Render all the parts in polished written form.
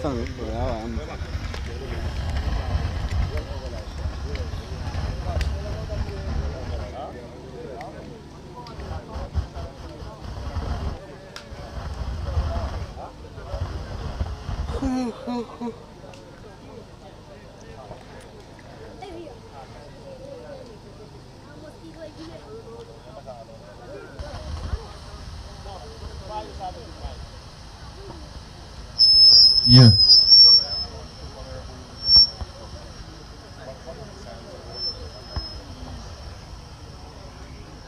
Yeah.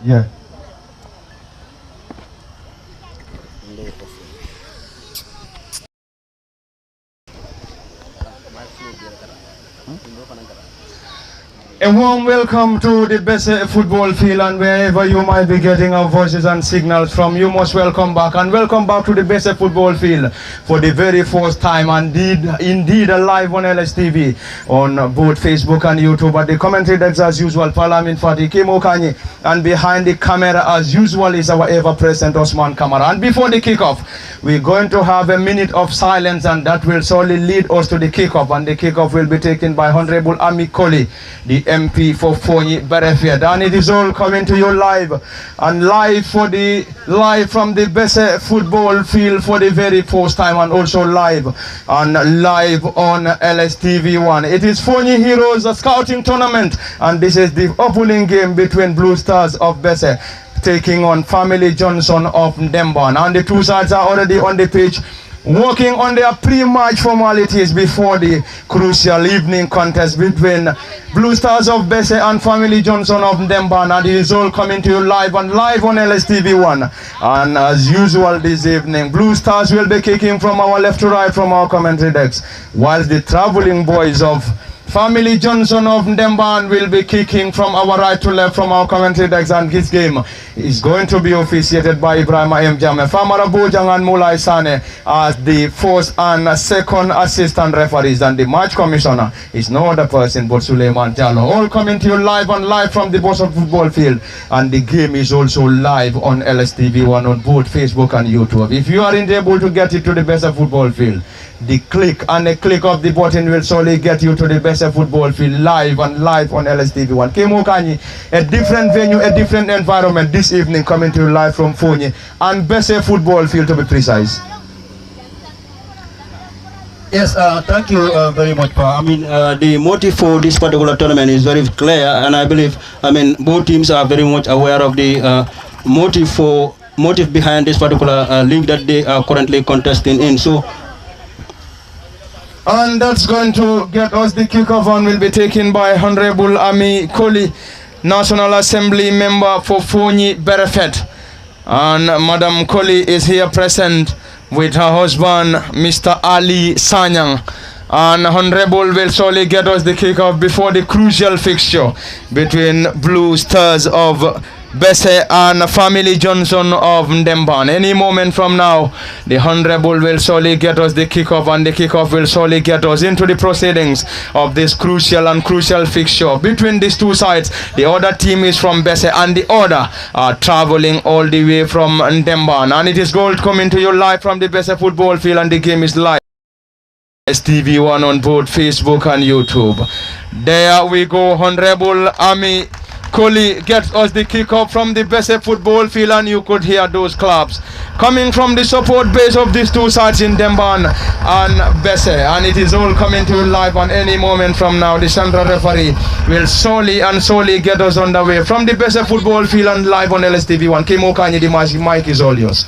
Yeah. A warm welcome to the best football field, and wherever you might be getting our voices and signals from, you most welcome back, and welcome back to the best football field for the very first time, and indeed live on LSTV on both Facebook and YouTube. At the commentary decks as usual, Parliament Fati Kimo Kanyi, and behind the camera as usual is our ever-present Osman Kamara. And before the kickoff, we're going to have a minute of silence, and that will solely lead us to the kickoff, and the kickoff will be taken by Honorable Ami Koli, the MP for Foni Berefia, and it is all coming to you live from the best football field for the very first time, and also live on LSTV1. It is Foni Heroes Scouting Tournament, and this is the opening game between Blue Stars of Besse taking on Family Junction of Ndemban, and the two sides are already on the pitch, working on their pre-match formalities before the crucial evening contest between Blue Stars of Besse and Family Junction of Ndemban, and it is all coming to you live on LSTV1. And as usual this evening, Blue Stars will be kicking from our left to right from our commentary decks, whilst the traveling boys of Family Junction of Ndemban will be kicking from our right to left from our commentary decks, and this game is going to be officiated by Ibrahim M. Jame, Famara Bojang and Mulai Sane as the first and second assistant referees, and the match commissioner is no other person but Suleiman Jallo. All coming to you live from the Bosa football field, and the game is also live on LSTV1 on both Facebook and YouTube. If you aren't able to get it to the Bosa football field, the click of the button will solely get you to the best football field live on LSTV1. Kemo Kanyi, a different venue, a different environment this evening, coming to you live from Foni and best football field, to be precise. Yes, thank you very much, Pa. I mean, the motive for this particular tournament is very clear, and I believe, both teams are very much aware of the motive behind this particular league that they are currently contesting in. So. And that's going to get us the kickoff, and will be taken by Honorable Ami Koli, National Assembly member for Foni Berefet. And Madam Koli is here present with her husband, Mr. Ali Sanyang. And Honorable will surely get us the kickoff before the crucial fixture between Blue Stars of Besse and Family Junction of Ndemban. Any moment from now, the Honorable will surely get us the kickoff, and the kickoff will surely get us into the proceedings of this crucial fixture between these two sides. The other team is from Besse, and the other are traveling all the way from Ndemban. And it is gold coming to you live from the Besse football field, and the game is live. STV1 on both Facebook and YouTube. There we go. Honorable Ami Koli gets us the kickoff from the Besse football field, and you could hear those claps coming from the support base of these two sides in Ndemban and Besse, and it is all coming to you live. On any moment from now, the central referee will solely get us underway from the Besse football field and live on LSTV1. Kimo Kanyi, the mic is all yours.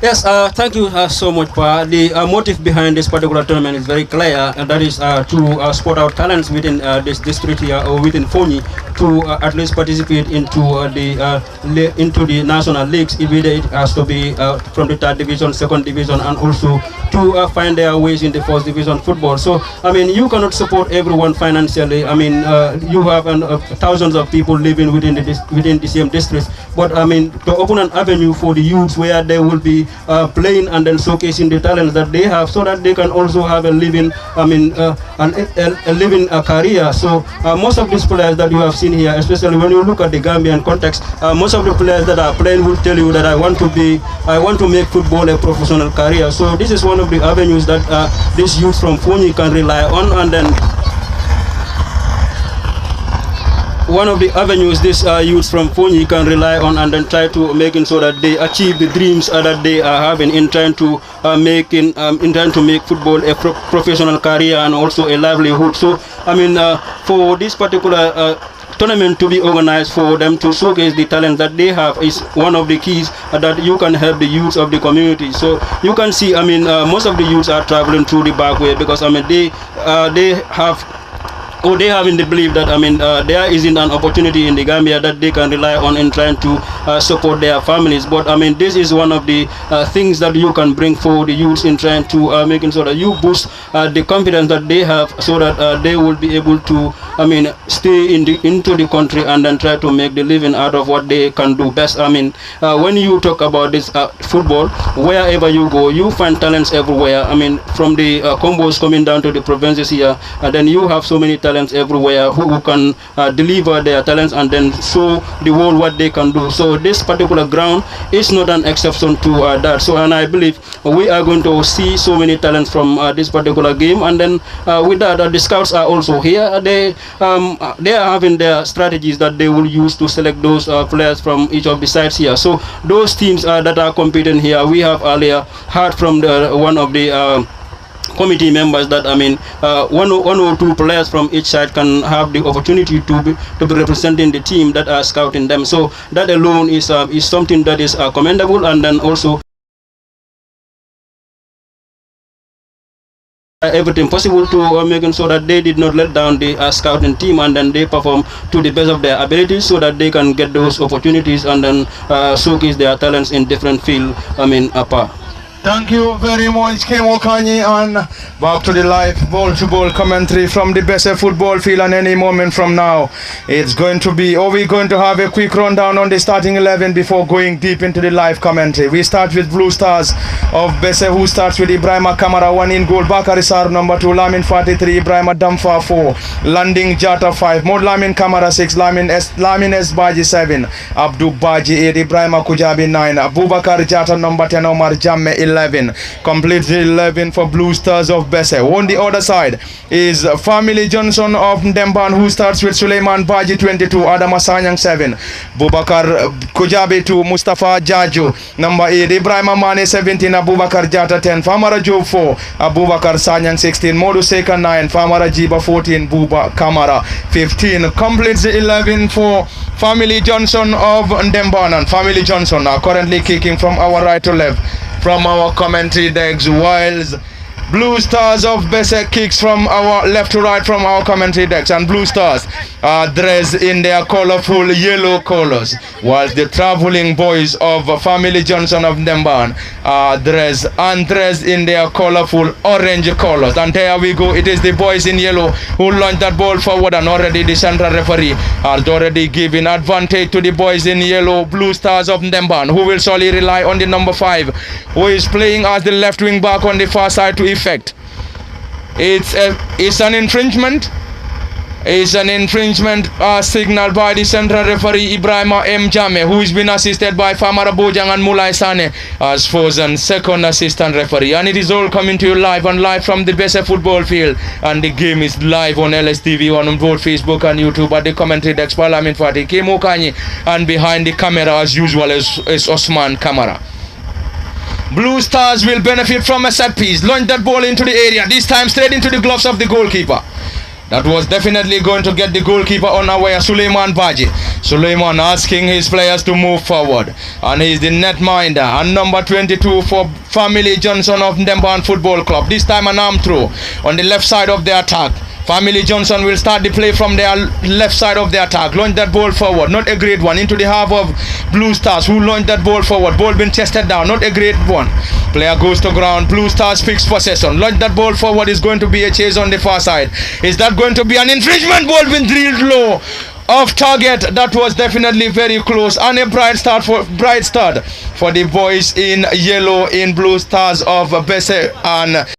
Yes, thank you so much, Pa. The motive behind this particular tournament is very clear, and that is to spot out talents within this district here, or within Foni, to at least participate into the national leagues. Either it has to be from the 3rd division, 2nd division, and also to find their ways in the 1st division football. So, you cannot support everyone financially. You have thousands of people living within the same district, but to open an avenue for the youths where they will be playing and then showcasing the talents that they have, so that they can also have a living, a living career. So most of these players that you have seen here, especially when you look at the Gambian context, most of the players that are playing will tell you that I want to make football a professional career. So this is one of the avenues that these youth from Foni can rely on, and then one of the avenues these youths from Foni can rely on, and then try to making sure that they achieve the dreams that they are having in trying to make football a professional career and also a livelihood. So I mean, for this particular tournament to be organized, for them to showcase the talent that they have, is one of the keys that you can help the youth of the community. So you can see, I mean, most of the youths are traveling through the back way because I mean they have in the belief that I mean there isn't an opportunity in the Gambia that they can rely on in trying to support their families. But I mean this is one of the things that you can bring for the youths in trying to making sure that you boost the confidence that they have, so that they will be able to I mean stay into the country and then try to make the living out of what they can do best. I mean when you talk about this football, wherever you go you find talents everywhere. I mean from the combos coming down to the provinces here, then you have so many talents everywhere who can deliver their talents and then show the world what they can do. So this particular ground is not an exception to that. So and I believe we are going to see so many talents from this particular game, and then with that the scouts are also here. They are having their strategies that they will use to select those players from each of the sides here. So those teams that are competing here, we have earlier heard from one of the committee members that I mean one or two players from each side can have the opportunity to be representing the team that are scouting them. So that alone is something that is commendable, and then also everything possible to making sure that they did not let down the scouting team, and then they perform to the best of their abilities so that they can get those opportunities and then showcase their talents in different fields. I mean, Thank you very much, Kim Okanyi, and back to the live ball-to-ball commentary from the Besse football field. And any moment from now, it's going to be, we're going to have a quick rundown on the starting 11 before going deep into the live commentary. We start with Blue Stars of Besse, who starts with Ibrahima Kamara, 1 in goal, Bakari Sarr, number 2, Lamin 43, Ibrahima Damfa 4, Landing Jata 5, Mod Lamin Kamara 6, Lamin S Baji 7, Abdul Baji 8, Ibrahima Kujabi 9, Abubakar Jata number 10, Omar Jamme 11, complete 11 for Blue Stars of Besse. On the other side is Family Johnson of Ndemban, who starts with Suleiman Baji 22, Adam Asanyang 7, Bubakar Kujabi 2, Mustafa Jaju number 8, Ibrahim Amane 17, Abubakar Jata 10, Famara Job 4, Abubakar Sanyang 16, Modu Seka 9, Famara Jiba 14, Buba Kamara 15. Completes the 11 for Family Johnson of Ndemban. And Family Johnson are currently kicking from our right to left from our commentary decks, whilst Blue Stars of Besse kicks from our left to right from our commentary decks. And Blue Stars are dressed in their colorful yellow colors, whilst the traveling boys of Family Johnson of Ndemban are dressed in their colorful orange colors. And there we go, it is the boys in yellow who launched that ball forward, and already the central referee has already given advantage to the boys in yellow, Blue Stars of Ndemban, who will solely rely on the number 5, who is playing as the left wing back on the far side to effect. It's an infringement. It's an infringement signaled by the central referee Ibrahima M. Jame, who has been assisted by Famara Bojang and Mulai Sane as first and second assistant referee. And it is all coming to you live from the Besse football field. And the game is live on LSTV, on both Facebook and YouTube. At the commentary desk, Parliament Fati, Kim Okanyi, and behind the camera as usual is Osman Kamara. Blue Stars will benefit from a set piece. Launch that ball into the area, this time straight into the gloves of the goalkeeper. That was definitely going to get the goalkeeper unaware, Suleiman Baji. Suleiman asking his players to move forward. And he's the netminder. And number 22 for Family Johnson of Ndemban Football Club. This time an arm throw on the left side of the attack. Family Johnson will start the play from their left side of the attack. Launch that ball forward. Not a great one. Into the half of Blue Stars, who launched that ball forward. Ball been chested down. Not a great one. Player goes to ground. Blue Stars picks possession. Launch that ball forward. Is going to be a chase on the far side. Is that going to be an infringement? Ball been drilled low off target. That was definitely very close. And a bright start for the boys in yellow in Blue Stars of Besse. And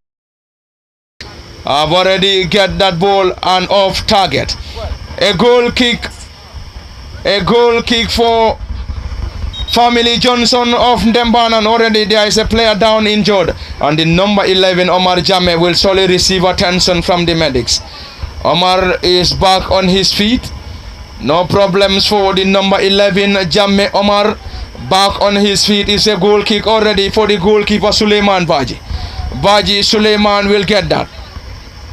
have already get that ball and off target. A goal kick for Family Johnson of Ndemban, and already there is a player down injured, and the number 11 Omar Jame will surely receive attention from the medics. Omar is back on his feet. No problems for the number 11 Jame. Omar back on his feet. Is a goal kick already for the goalkeeper Suleiman Baji. Suleiman will get that.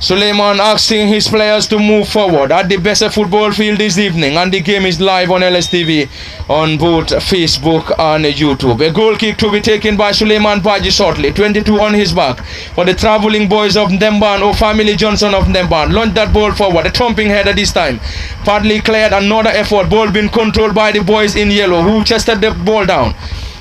Suleiman asking his players to move forward at the best football field this evening, and the game is live on LSTV on both Facebook and YouTube. A goal kick to be taken by Suleiman Baji shortly. 22 on his back for the travelling boys of Ndemban, or Family Johnson of Ndemban. Launch that ball forward. A thumping header this time. Partly cleared. Another effort. Ball being controlled by the boys in yellow, who chested the ball down.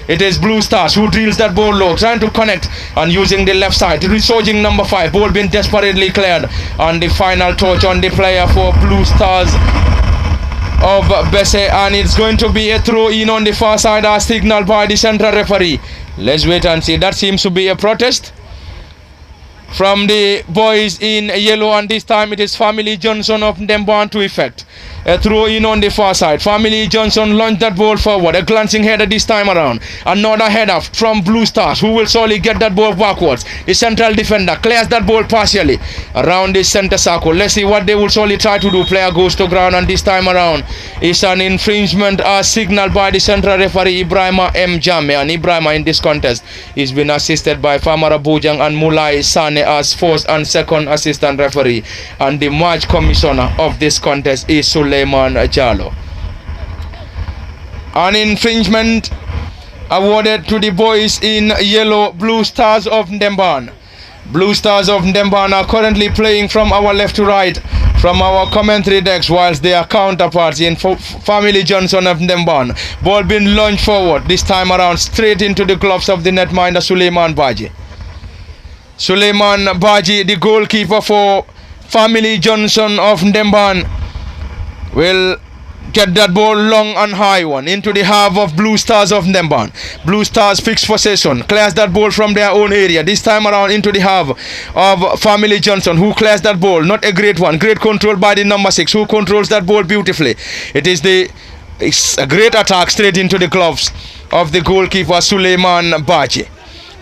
It is Blue Stars who drills that ball low, trying to connect and using the left side. Resurging number 5. Ball being desperately cleared. And the final touch on the player for Blue Stars of Besse, and it's going to be a throw in on the far side as signaled by the central referee. Let's wait and see. That seems to be a protest from the boys in yellow, and this time it is Family Johnson of Ndemban to effect. A throw in on the far side. Family Johnson launched that ball forward. A glancing header this time around. Another header from Blue Stars, who will surely get that ball backwards. The central defender clears that ball partially around the center circle. Let's see what they will surely try to do. Player goes to ground, and this time around is an infringement as signaled by the central referee Ibrahima M. Jame. And Ibrahima in this contest is been assisted by Famara Bojang and Mulai Sane as first and second assistant referee. And the match commissioner of this contest is Suleiman Jalo. An infringement awarded to the boys in yellow, Blue Stars of Ndemban. Blue Stars of Ndemban are currently playing from our left to right from our commentary decks, whilst their counterparts in Family Johnson of Ndemban. Ball being launched forward, this time around straight into the gloves of the netminder Suleiman Baji. Suleiman Baji, the goalkeeper for Family Johnson of Ndemban, will get that ball long and high one into the half of Blue Stars of Ndemban. Blue Stars fixed possession, clears that ball from their own area, this time around into the half of Family Johnson, who clears that ball. Not a great one. Great control by the number 6, who controls that ball beautifully. It's a great attack straight into the gloves of the goalkeeper Suleiman Baji.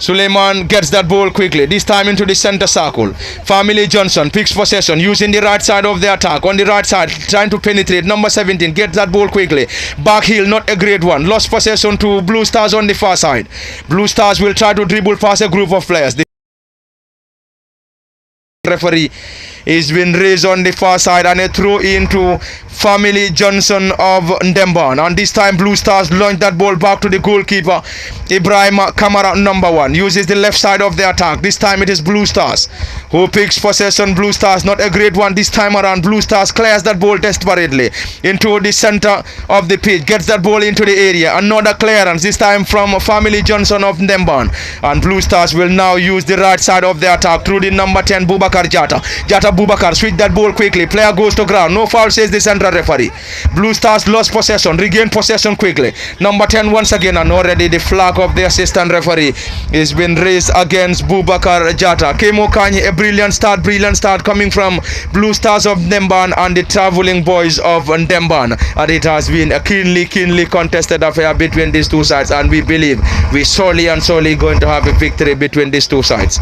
Suleiman gets that ball quickly, this time into the center circle. Family Johnson picks possession, using the right side of the attack. On the right side, trying to penetrate. Number 17 gets that ball quickly. Back heel, not a great one. Lost possession to Blue Stars on the far side. Blue Stars will try to dribble past a group of players. The referee is been raised on the far side, and a throw into Family Johnson of Ndemban. And this time Blue Stars launch that ball back to the goalkeeper Ibrahima Kamara, number 1, uses the left side of the attack. This time it is Blue Stars who picks possession. Blue Stars, not a great one this time around. Blue Stars clears that ball desperately into the center of the pitch, gets that ball into the area. Another clearance, this time from Family Johnson of Ndemban, and Blue Stars will now use the right side of the attack through the number 10 Bubakar Jata. Bubakar switch that ball quickly. Player goes to ground. No foul, says the central referee. Blue Stars lost possession, regain possession quickly. Number 10 once again, and already the flag of the assistant referee is been raised against Bubakar Jata. Kemo Kanye, a brilliant start coming from Blue Stars of Ndemban and the travelling boys of Ndemban. And it has been a keenly contested affair between these two sides, and we believe we surely going to have a victory between these two sides.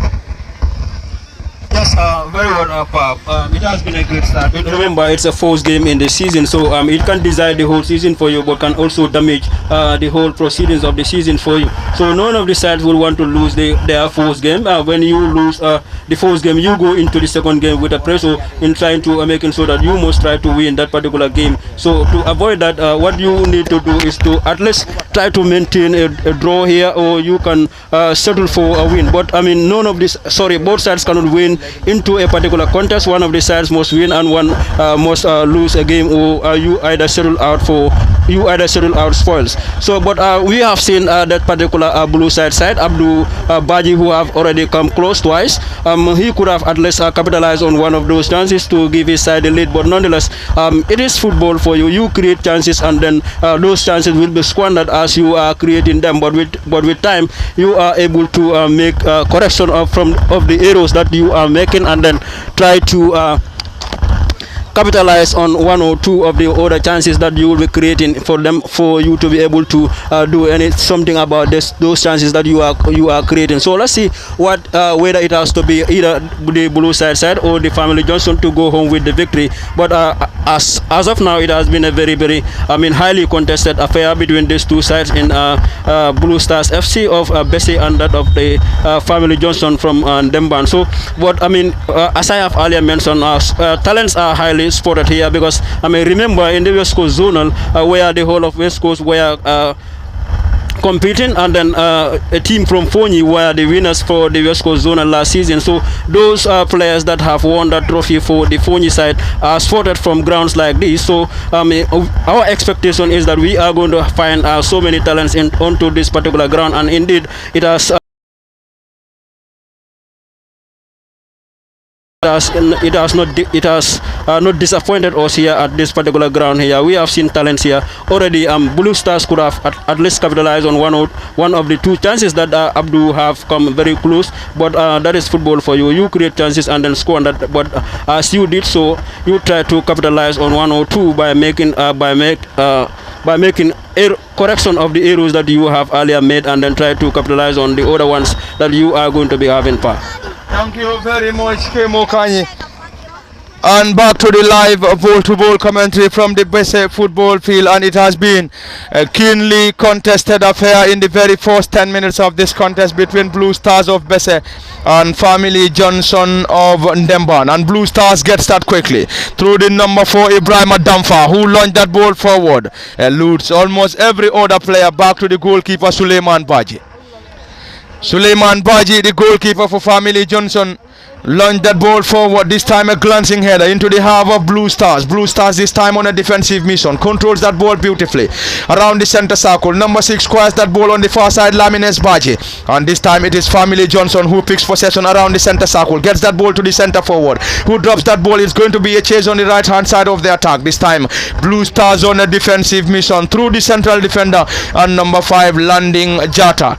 Yes, very well, Pap. It has been a great start. Remember, it's a first game in the season, so it can decide the whole season for you, but can also damage the whole proceedings of the season for you. So none of the sides will want to lose their first game. When you lose the first game, you go into the second game with a pressure in trying to making sure that you must try to win that particular game. So to avoid that, what you need to do is to at least try to maintain a draw here, or you can settle for a win. But I mean, both sides cannot win into a particular contest. One of the sides must win and one must lose a game, or you either settle out for you either settle out spoils. So, but we have seen that particular blue side, Abdul Baji, who have already come close twice. He could have at least capitalized on one of those chances to give his side the lead, but nonetheless, it is football for you. You create chances, and then those chances will be squandered as you are creating them. But with time, you are able to make correction of the errors that you are making, and then try to capitalize on one or two of the other chances that you will be creating for you to be able to do something about those chances that you are creating. So let's see what whether it has to be either the blue side or the Family Johnson to go home with the victory. But as of now, it has been a very highly contested affair between these two sides in Blue Stars FC of Bessie and that of the Family Johnson from Demban. So what as I have earlier mentioned, talents are highly spotted here, because remember in the West Coast Zonal where the whole of West Coast were competing, and then a team from Foni were the winners for the West Coast Zonal last season. So those players that have won that trophy for the Foni side are spotted from grounds like this. So our expectation is that we are going to find so many talents onto this particular ground, and indeed it has not disappointed us here at this particular ground here. We have seen talents here already. Blue Stars could have at least capitalized on one of the two chances that Abdul have come very close, but that is football for you. You create chances and then score on that, but as you did so, you try to capitalize on one or two by making correction of the errors that you have earlier made, and then try to capitalize on the other ones that you are going to be having far. Thank you very much, Kemo Kanyi. And back to the live ball-to-ball commentary from the Bessie football field, and it has been a keenly contested affair in the very first 10 minutes of this contest between Blue Stars of Bessie and Family Johnson of Ndemban. And Blue Stars gets that quickly through the number 4 Ibrahim Damfa, who launched that ball forward, eludes almost every other player back to the goalkeeper Suleiman Baji. Suleiman Baji, the goalkeeper for Family Johnson, launched that ball forward, this time a glancing header into the half of Blue Stars. Blue Stars this time on a defensive mission, controls that ball beautifully around the center circle. Number 6 squares that ball on the far side, Lamines Baji, and this time it is Family Johnson who picks possession around the center circle, gets that ball to the center forward, who drops that ball. It's going to be a chase on the right hand side of the attack. This time Blue Stars on a defensive mission through the central defender and number 5 Landing Jata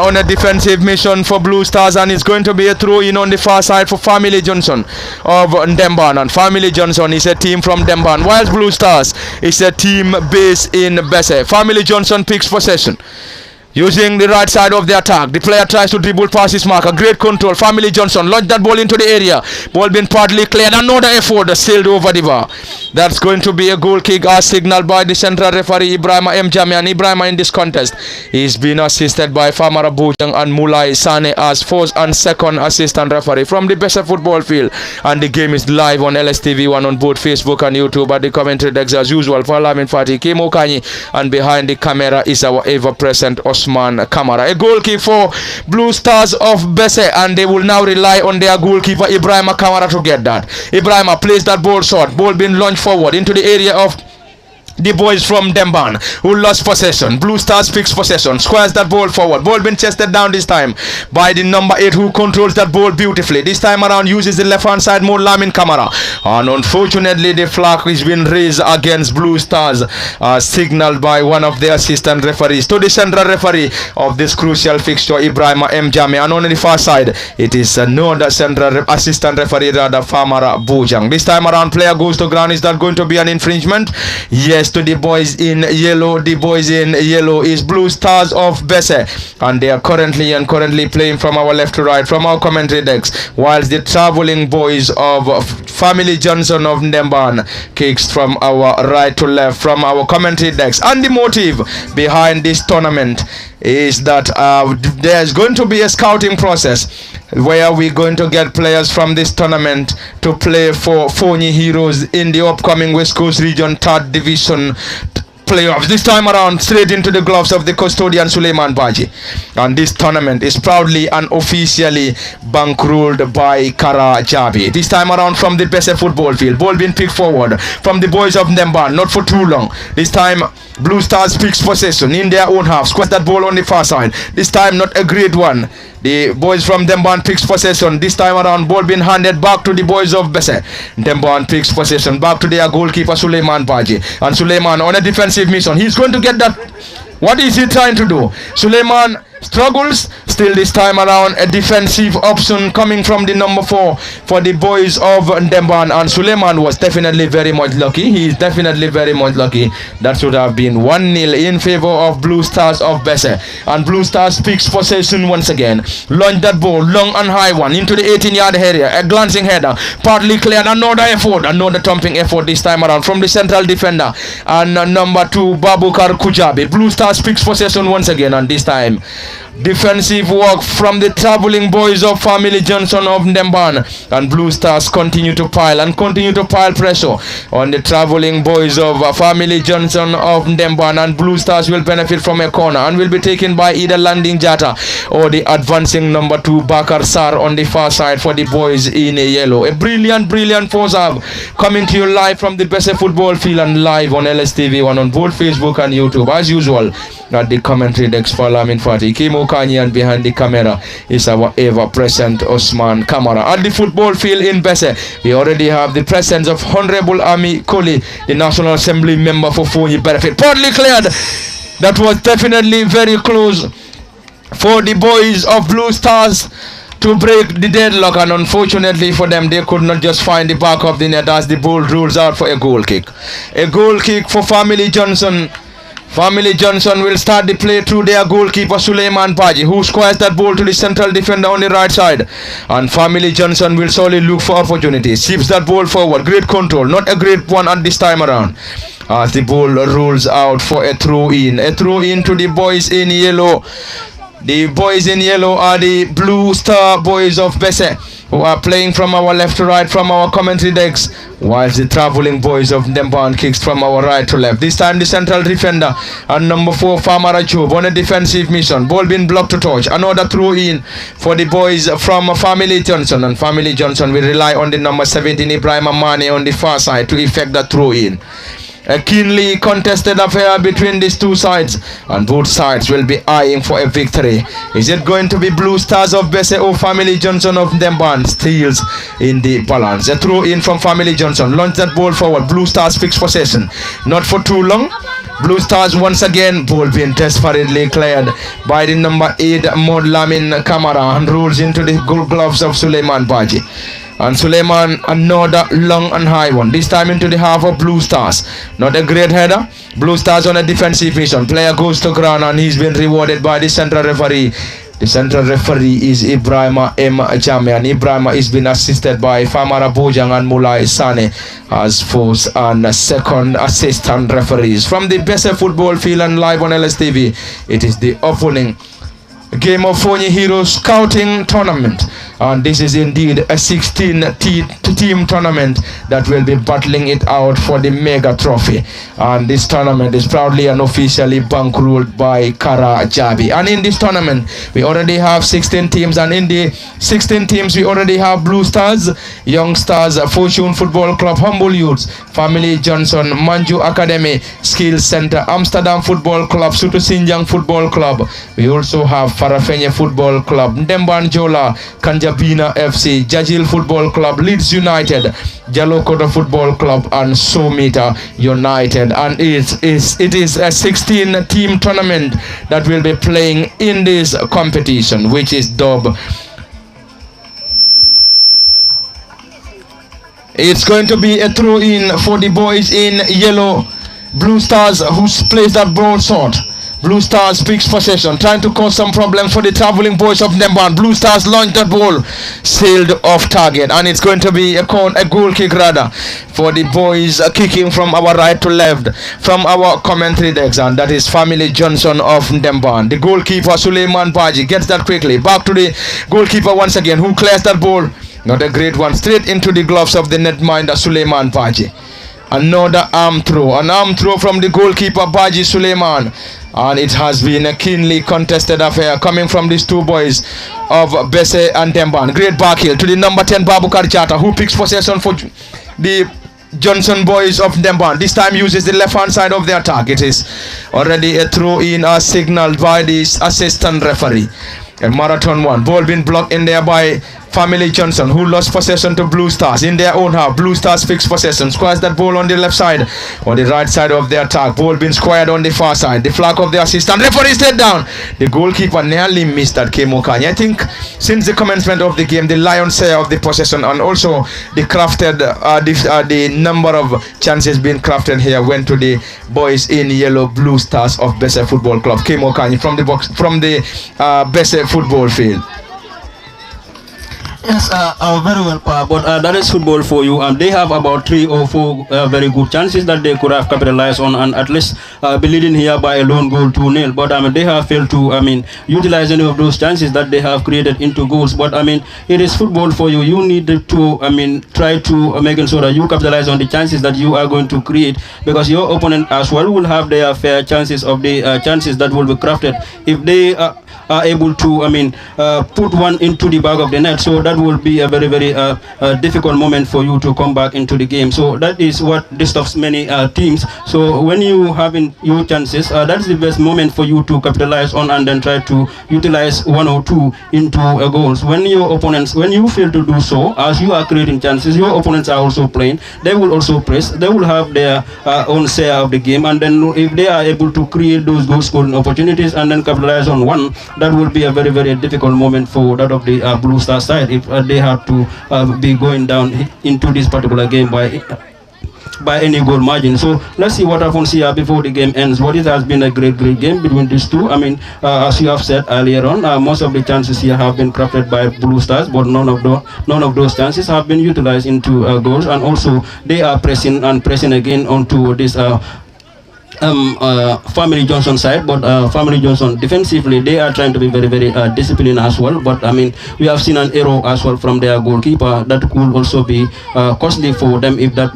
on a defensive mission for Blue Stars, and it's going to be a throw in on the far side for Family Johnson of Demban. And Family Johnson is a team from Demban, whilst Blue Stars is a team based in Bessie. Family Johnson picks possession using the right side of the attack. The player tries to dribble past his marker. Great control. Family Johnson launched that ball into the area. Ball being partly cleared. Another effort sailed over the bar. That's going to be a goal kick as signaled by the central referee Ibrahima M. Jami. And Ibrahima in this contest is being assisted by Famara Bojang and Mulai Sane as first and second assistant referee from the Bessie football field. And the game is live on LSTV1 on both Facebook and YouTube. At the commentary decks as usual for Lamin Fatih, Kemo Kanyi, and behind the camera is our ever-present Osman Kamara. A goal kick for Blue Stars of Bessie, and they will now rely on their goalkeeper Ibrahima Kamara to get that. Ibrahima plays that ball short. Ball being launched forward into the area of the boys from Demban, who lost possession. Blue Stars picks possession, squares that ball forward. Ball been chested down this time by the number 8, who controls that ball beautifully. This time around uses the left hand side more, Lamin Kamara. And unfortunately the flag has been raised against Blue Stars, signaled by one of the assistant referees to the central referee of this crucial fixture, Ibrahima M. Jami. And on the far side it is another central assistant referee, rather Famara Bojang. This time around player goes to ground. Is that going to be an infringement? Yes, to the boys in yellow. The boys in yellow is Blue Stars of Bessie, and they are currently playing from our left to right from our commentary decks, whilst the traveling boys of Family Johnson of Ndemban kicks from our right to left from our commentary decks. And the motive behind this tournament is that there's going to be a scouting process where we're going to get players from this tournament to play for Foni Heroes in the upcoming West Coast Region 3rd Division playoffs. This time around, straight into the gloves of the custodian Suleiman Baji. And this tournament is proudly and officially bankrolled by Kara Jabi. This time around from the Bese football field. Ball being picked forward from the boys of Nemban. Not for too long. This time, Blue Stars picks possession in their own half. Squat that ball on the far side. This time, not a great one. The boys from Demban picks possession. This time around, ball being handed back to the boys of Bese. Demban picks possession back to their goalkeeper Suleiman Baji. And Suleiman on a defensive mission. He's going to get that. What is he trying to do? Suleiman struggles. Still this time around, a defensive option coming from the number 4 for the boys of Demban. And Suleiman was definitely very much lucky. He is definitely very much lucky. That should have been 1-0 in favor of Blue Stars of Bese. And Blue Stars picks possession once again. Launch that ball, long and high one, into the 18-yard area. A glancing header, partly cleared. Another effort, another thumping effort this time around from the central defender. And number 2, Babukar Kujabi. Blue Stars picks possession once again, and this time defensive work from the traveling boys of Family Johnson of Ndemban. And Blue Stars continue to pile pressure on the traveling boys of Family Johnson of Ndemban. And Blue Stars will benefit from a corner and will be taken by either Landing Jata or the advancing number 2 Bakar Sar on the far side for the boys in yellow. A brilliant force up coming to you live from the Bese football field and live on LSTV1 on both Facebook and YouTube as usual. At the commentary desk for Lamin Fati, Kimo Kanye, and behind the camera is our ever-present Osman Kamara. At the football field in Bese, we already have the presence of Honorable Ami Koli, the National Assembly member for Foni benefit. Partly cleared. That was definitely very close for the boys of Blue Stars to break the deadlock, and unfortunately for them, they could not just find the back of the net as the ball rules out for a goal kick. A goal kick for Family Johnson. Family Johnson will start the play through their goalkeeper Suleiman Baji, who squares that ball to the central defender on the right side. And Family Johnson will solely look for opportunities. Ships that ball forward. Great control. Not a great one at this time around. As the ball rolls out for a throw-in. A throw-in to the boys in yellow. The boys in yellow are the Blue Star boys of Bese, who are playing from our left to right from our commentary decks, whilst the traveling boys of Demban kicks from our right to left. This time the central defender and number 4 Famara Job on a defensive mission. Ball being blocked to touch. Another throw in for the boys from Family Johnson, and Family Johnson will rely on the number 17 Ibrahim Amane on the far side to effect that throw in. A keenly contested affair between these two sides, and both sides will be eyeing for a victory. Is it going to be Blue Stars of Bese or Family Johnson of Demban? Steals in the balance. A throw in from Family Johnson. Launch that ball forward. Blue Stars fix possession. Not for too long. Blue Stars once again. Ball being desperately cleared by the number 8 Mod Lamin Kamara and rolls into the gloves of Suleiman Baji. And Suleiman, another long and high one. This time into the half of Blue Stars. Not a great header. Blue Stars on a defensive mission. Player goes to ground and he's been rewarded by the central referee. The central referee is Ibrahima M. Jame, and Ibrahima is being assisted by Famara Bojang and Mulai Sane as first and second assistant referees. From the Bese football field and live on LSTV, it is the opening game of Foni Heroes Scouting Tournament, and this is indeed a 16-team tournament that will be battling it out for the mega trophy. And this tournament is proudly and officially bankrolled by Kara Jabi. And in this tournament we already have 16 teams, and in the 16 teams we already have Blue Stars, Young Stars, Fortune Football Club, Humble Youths, Family Johnson, Manju Academy, Skills Center, Amsterdam Football Club, Sutu Sinjang Football Club. We also have Farafenye Football Club, Ndemban Jola, Kanjabina FC, Jajil Football Club, Leeds United, Jalokota Football Club, and Somita United. And it is a 16-team tournament that will be playing in this competition, which is dubbed. It's going to be a throw-in for the boys in yellow. Blue Stars, who plays that broadsword. Blue Stars picks possession, trying to cause some problems for the traveling boys of Nemban. Blue Stars launch that ball, sailed off target, and it's going to be a goal kick rather for the boys kicking from our right to left from our commentary decks, and that is Family Johnson of Nemban. The goalkeeper Suleiman Baji gets that quickly back to the goalkeeper once again, who clears that ball. Not a great one, straight into the gloves of the netminder Suleiman Baji. Another arm throw. An arm throw from the goalkeeper Baji Suleiman. And it has been a keenly contested affair coming from these two boys of Bese and Demban. Great back heel to the number 10 Babukar Chata, who picks possession for the Johnson boys of Demban. This time uses the left hand side of the attack. It is already a throw in as signaled by the assistant referee. A marathon one. Ball being blocked in there by Family Johnson, who lost possession to Blue Stars in their own half. Blue Stars fixed possession, squares that ball on the left side, on the right side of the attack. Ball being squared on the far side. The flag of the assistant referee stayed down. The goalkeeper nearly missed that Kemokani. I think since the commencement of the game, the lion's share of the possession and also the crafted, the number of chances being crafted here went to the boys in yellow, Blue Stars of Bese Football Club. Kemokani from the box, from the Bese football field. Yes, very well, Pa, but that is football for you. They have about 3 or 4 very good chances that they could have capitalized on and at least be leading here by a lone goal 2-0. But they have failed to, utilize any of those chances that they have created into goals. But it is football for you. You need to, try to make sure that you capitalize on the chances that you are going to create, because your opponent as well will have their fair chances of the chances that will be crafted if they are able to, put one into the back of the net. So that will be a very, very difficult moment for you to come back into the game. So that is what disturbs many teams. So when you having your chances, that's the best moment for you to capitalize on and then try to utilize 1 or 2 into goals. When your opponents, when you fail to do so, as you are creating chances, your opponents are also playing. They will also press. They will have their own share of the game, and then if they are able to create those goal scoring opportunities and then capitalize on one, that will be a very, very difficult moment for that of the Blue Star side if they have to be going down into this particular game by any goal margin. So let's see what happens here before the game ends. What it has been a great game between these two. As you have said earlier on, most of the chances here have been crafted by Blue Stars, but none of those chances have been utilized into goals, and also they are pressing again onto this Family Johnson side, but Family Johnson defensively they are trying to be very, very disciplined as well. But we have seen an error as well from their goalkeeper that could also be costly for them if that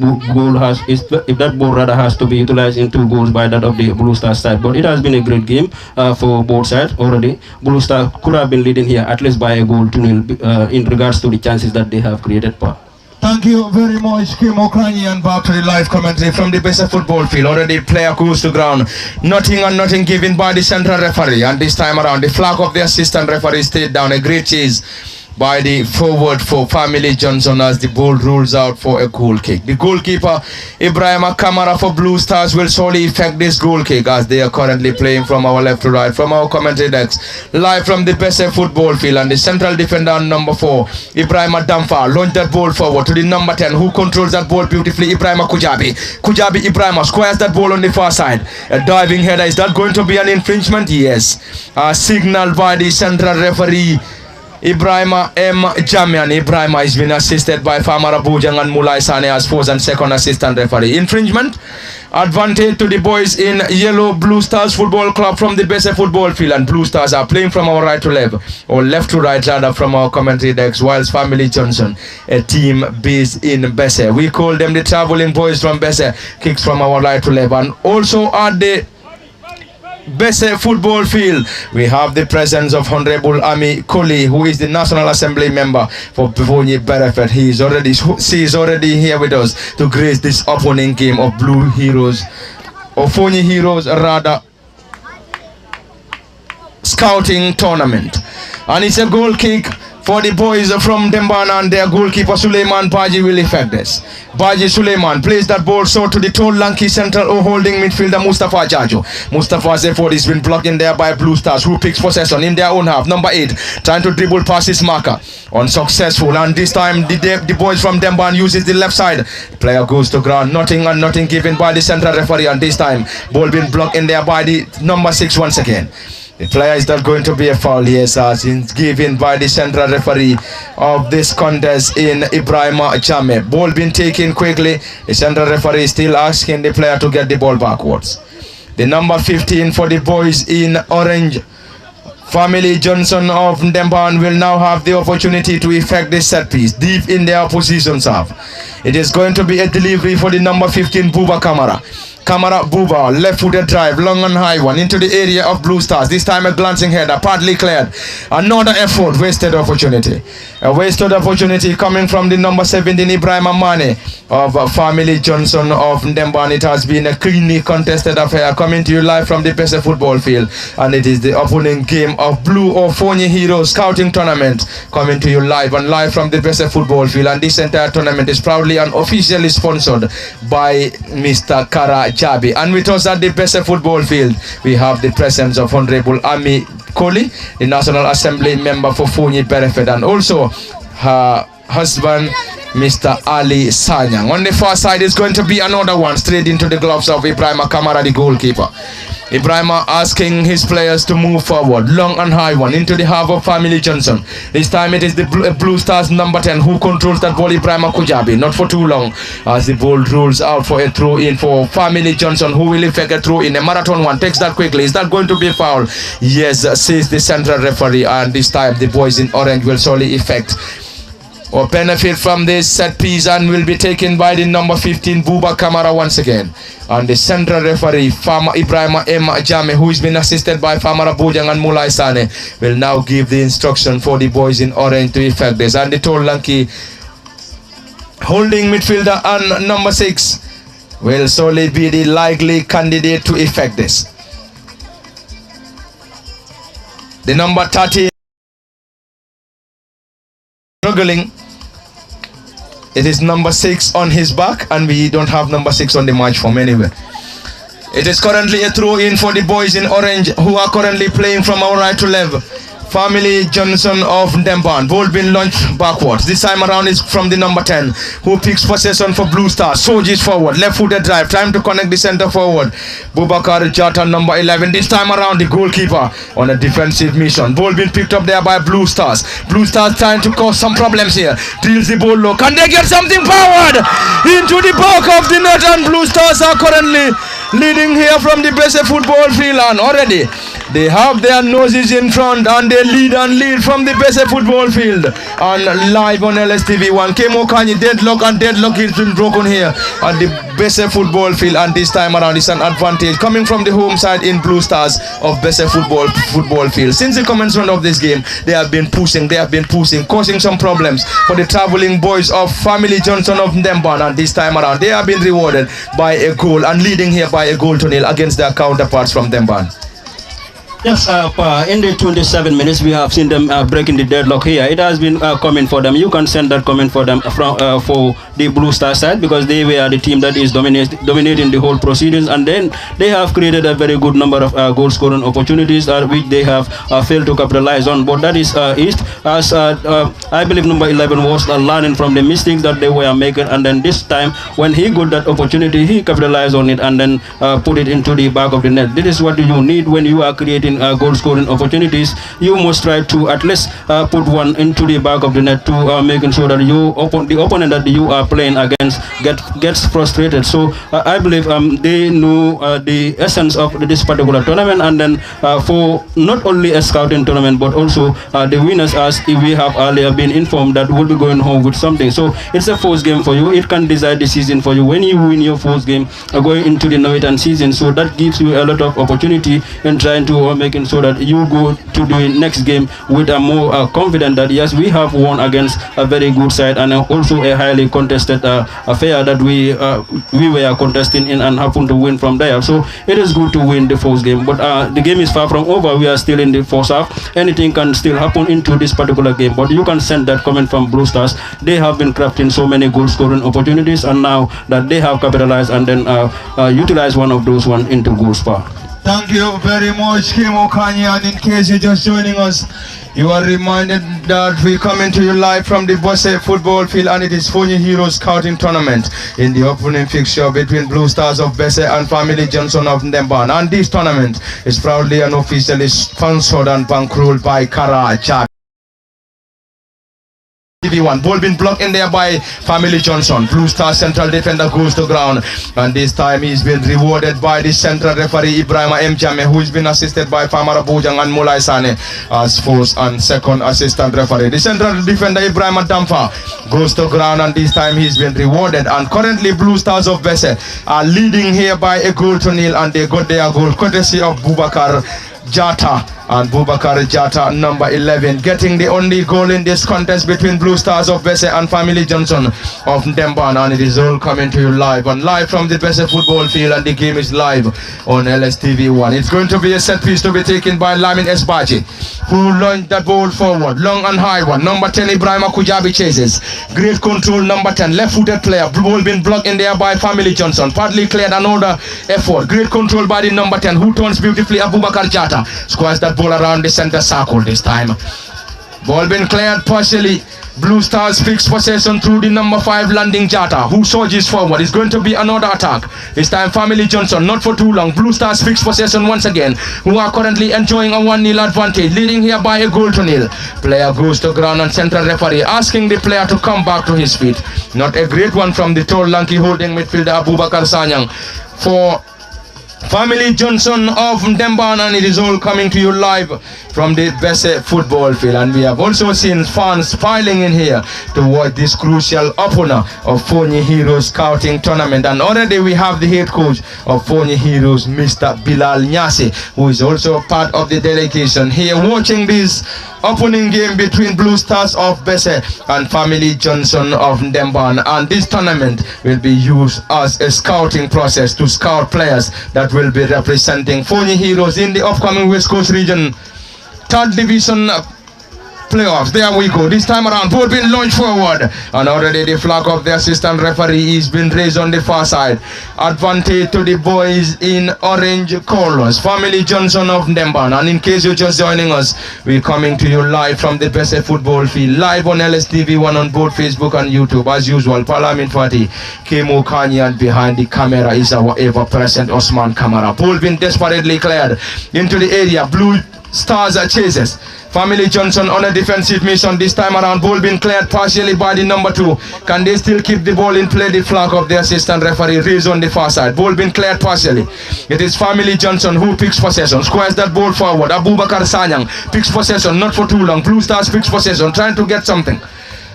ball rather has to be utilized into goals by that of the Blue Star side. But it has been a great game for both sides already. Blue Star could have been leading here at least by a goal to nil in regards to the chances that they have created. Thank you very much, Kim Okrani, and back to the live commentary from the Bese football field. Already player goes to ground. Nothing given by the central referee, and this time around the flag of the assistant referee stayed down. A great chase by the forward for Family Johnson as the ball rolls out for a goal kick. The goalkeeper Ibrahim Kamara for Blue Stars will surely effect this goal kick as they are currently playing from our left to right from our commentary decks, live from the Bese football field. And the central defender number 4 Ibrahim Damfa launched that ball forward to the number 10 who controls that ball beautifully, Ibrahim Kujabi Ibrahim squares that ball on the far side. A diving header. Is that going to be an infringement? Yes. Signaled by the central referee Ibrahima M. Jamian. Ibrahima has been assisted by Famara Bujang and Mulai Sane as first and second assistant referee. Infringement. Advantage to the boys in yellow, Blue Stars Football Club from the Bese football field, and Blue Stars are playing from our right to left, or left to right rather, from our commentary decks, whilst Family Johnson, a team based in Bese. We call them the traveling boys from Bese, kicks from our right to left. And also at the Bese football field, we have the presence of Honorable Ami Koli, who is the National Assembly member for Foni Berefet. She is already here with us to grace this opening game of Blue Heroes, or Foni Heroes rather, scouting tournament. And it's a goal kick for the boys from Dembana, and their goalkeeper Suleiman Baji will effect this. Baji Suleiman plays that ball so to the tall, lanky central or holding midfielder Mustafa Jajo. Mustafa's effort has been blocked in there by Blue Stars, who picks possession in their own half. Number 8 trying to dribble past his marker, unsuccessful, and this time the boys from Demban uses the left side. The player goes to ground. Nothing given by the central referee, and this time ball being blocked in there by the number 6 once again. The player is not going to be a foul, yes, as it's given by the central referee of this contest in Ibrahima Jame. Ball being taken quickly. The central referee is still asking the player to get the ball backwards. The number 15 for the boys in orange Family Johnson of Ndemban will now have the opportunity to effect this set piece deep in their opposition's half. It is going to be a delivery for the number 15 Buba Kamara. Kamara Buba, left-footed drive, long and high one into the area of Blue Stars. This time a glancing header, partly cleared. Another effort, wasted opportunity. A wasted opportunity coming from the number 17 Ibrahim Amane of Family Johnson of Ndemban. It has been a cleanly contested affair coming to you live from the Bese football field. And it is the opening game of Blue or Foni Heroes Scouting Tournament coming to you live from the Bese football field. And this entire tournament is proudly and officially sponsored by Mr. Kara Jabi. And with us at the Bese football field, we have the presence of Honorable Ami Koli, the National Assembly member for Foni Berefed, and also her husband, Mr. Ali Sanyang. On the far side is going to be another one straight into the gloves of Ibrahim Kamara, the goalkeeper. Ibrahim asking his players to move forward, long and high one into the half of Family Johnson. This time it is the Blue Stars number 10 who controls that ball, Ibrahim Kujabi. Not for too long as the ball rolls out for a throw in for Family Johnson, who will effect a throw in. A marathon one takes that quickly. Is that going to be a foul? Yes, says the central referee, and this time the boys in orange will surely effect or benefit from this set piece and will be taken by the number 15 Buba Kamara once again. And the central referee, Farmer Ibrahim M. Jame, who has been assisted by Farmer Bojang and Mulai Sane, will now give the instruction for the boys in orange to effect this. And the tall lanky holding midfielder and number 6 will solely be the likely candidate to effect this. The number 30 struggling. It is number 6 on his back, and we don't have number 6 on the match form anyway. It is currently a throw in for the boys in orange, who are currently playing from our right to left. Family Johnson of Ndemban. Ball being launched backwards. This time around is from the number 10, who picks possession for Blue Stars. Soji's forward, left-footed drive. Time to connect the center forward. Bubakar Jata, number 11. This time around, the goalkeeper on a defensive mission. Ball being picked up there by Blue Stars. Blue Stars trying to cause some problems here. Drills the ball low. Can they get something powered into the back of the net? And Blue Stars are currently leading here from the Bese football field, and already they have their noses in front and they lead from the Bese football field. And live on LSTV1, Kemo Kanye, deadlock has been broken here at the Bese football field, and this time around it's an advantage coming from the home side in Blue Stars of Bese football field. Since the commencement of this game, they have been pushing, causing some problems for the traveling boys of Family Johnson of Ndemban, and this time around they have been rewarded by a goal and leading here by a goal to nil against their counterparts from Ndemban. Yes, in the 27 minutes we have seen them breaking the deadlock here. It has been comment for them. You can send that comment for them from for the Blue Star side, because they were the team that is dominating the whole proceedings, and then they have created a very good number of goal scoring opportunities which they have failed to capitalize on. But that is East, as I believe number 11 was learning from the mistakes that they were making, and then this time when he got that opportunity, he capitalized on it and then put it into the back of the net. This is what you need when you are creating goal scoring opportunities. You must try to at least put one into the back of the net to making sure that the opponent that you are playing against gets frustrated. So I believe they know the essence of this particular tournament, and then for not only a scouting tournament but also the winners, as we have earlier been informed, that will be going home with something. So it's a first game for you. It can decide the season for you when you win your first game going into the Norwegian season. So that gives you a lot of opportunity in trying to making sure that you go to the next game with a more confident that yes, we have won against a very good side and also a highly contested affair that we were contesting in and happened to win from there. So it is good to win the first game, but the game is far from over. We are still in the first half. Anything can still happen into this particular game, but you can send that comment from Blue Stars. They have been crafting so many goal scoring opportunities, and now that they have capitalized and then utilized one of those one into goal score. Thank you very much, Kim Okanya. And in case you're just joining us, you are reminded that we coming to you live from the Bese football field, and it is Foni Heroes Scouting Tournament in the opening fixture between Blue Stars of Bese and Family Johnson of Ndemban. And this tournament is proudly and officially sponsored and bankrolled by Kara Chap. TV1. Ball been blocked in there by Family Johnson. Blue Star central defender goes to ground, and this time he's been rewarded by the central referee Ibrahim M. Jame, who's been assisted by Famara Bojang and Mulai Sane as first and second assistant referee. The central defender Ibrahim Damfa goes to ground, and this time he's been rewarded. And currently Blue Stars of Besse are leading here by a goal to nil, and they got their goal courtesy of Bubakar Jata, and Bubakar Jata, number 11, getting the only goal in this contest between Blue Stars of Besse and Family Johnson of Ndemban. And it is all coming to you live from the Besse football field, and the game is live on LSTV1. It's going to be a set piece to be taken by Lamin Esbaji, who launched that ball forward, long and high one. Number 10 Ibrahim Kujabi chases, great control. Number 10, left-footed player, ball been blocked in there by Family Johnson, partly cleared, another effort, great control by the number 10, who turns beautifully. Abubakar Jata squares that ball around the center circle this time. Ball been cleared partially. Blue Stars fix possession through the number 5 landing Jata, who surges forward. It's going to be another attack. This time Family Johnson, not for too long. Blue Stars fix possession once again, who are currently enjoying a 1-0 advantage, leading here by a goal to nil. Player goes to ground, and central referee asking the player to come back to his feet. Not a great one from the tall, lanky holding midfielder Abubakar Sanyang for Family Johnson of Ndemban, and it is all coming to you live from the Besse football field. And we have also seen fans piling in here to watch this crucial opener of Foni Heroes Scouting Tournament. And already we have the head coach of Foni Heroes, Mr. Bilal Nyasi, who is also part of the delegation here watching this opening game between Blue Stars of Besse and Family Johnson of Ndemban. And this tournament will be used as a scouting process to scout players that will be representing Foni Heroes in the upcoming West Coast region 3rd division playoffs. There we go. This time around, ball been launched forward, and already the flag of the assistant referee is been raised on the far side. Advantage to the boys in orange colors, Family Johnson of Ndemban. And in case you're just joining us, we're coming to you live from the Besse football field, live on LSTV1 on both Facebook and YouTube. As usual, Parliament Fati, Kemo Kanye, and behind the camera is our ever-present Osman Kamara. Ball been desperately cleared into the area. Blue Stars chases Family Johnson on a defensive mission. This time around, ball been cleared partially by the number 2. Can they still keep the ball in play? The flag of the assistant referee raised on the far side. Ball been cleared partially. It is Family Johnson who picks possession, squares that ball forward. Abubakar Sanyang picks possession, not for too long. Blue Stars picks possession, trying to get something.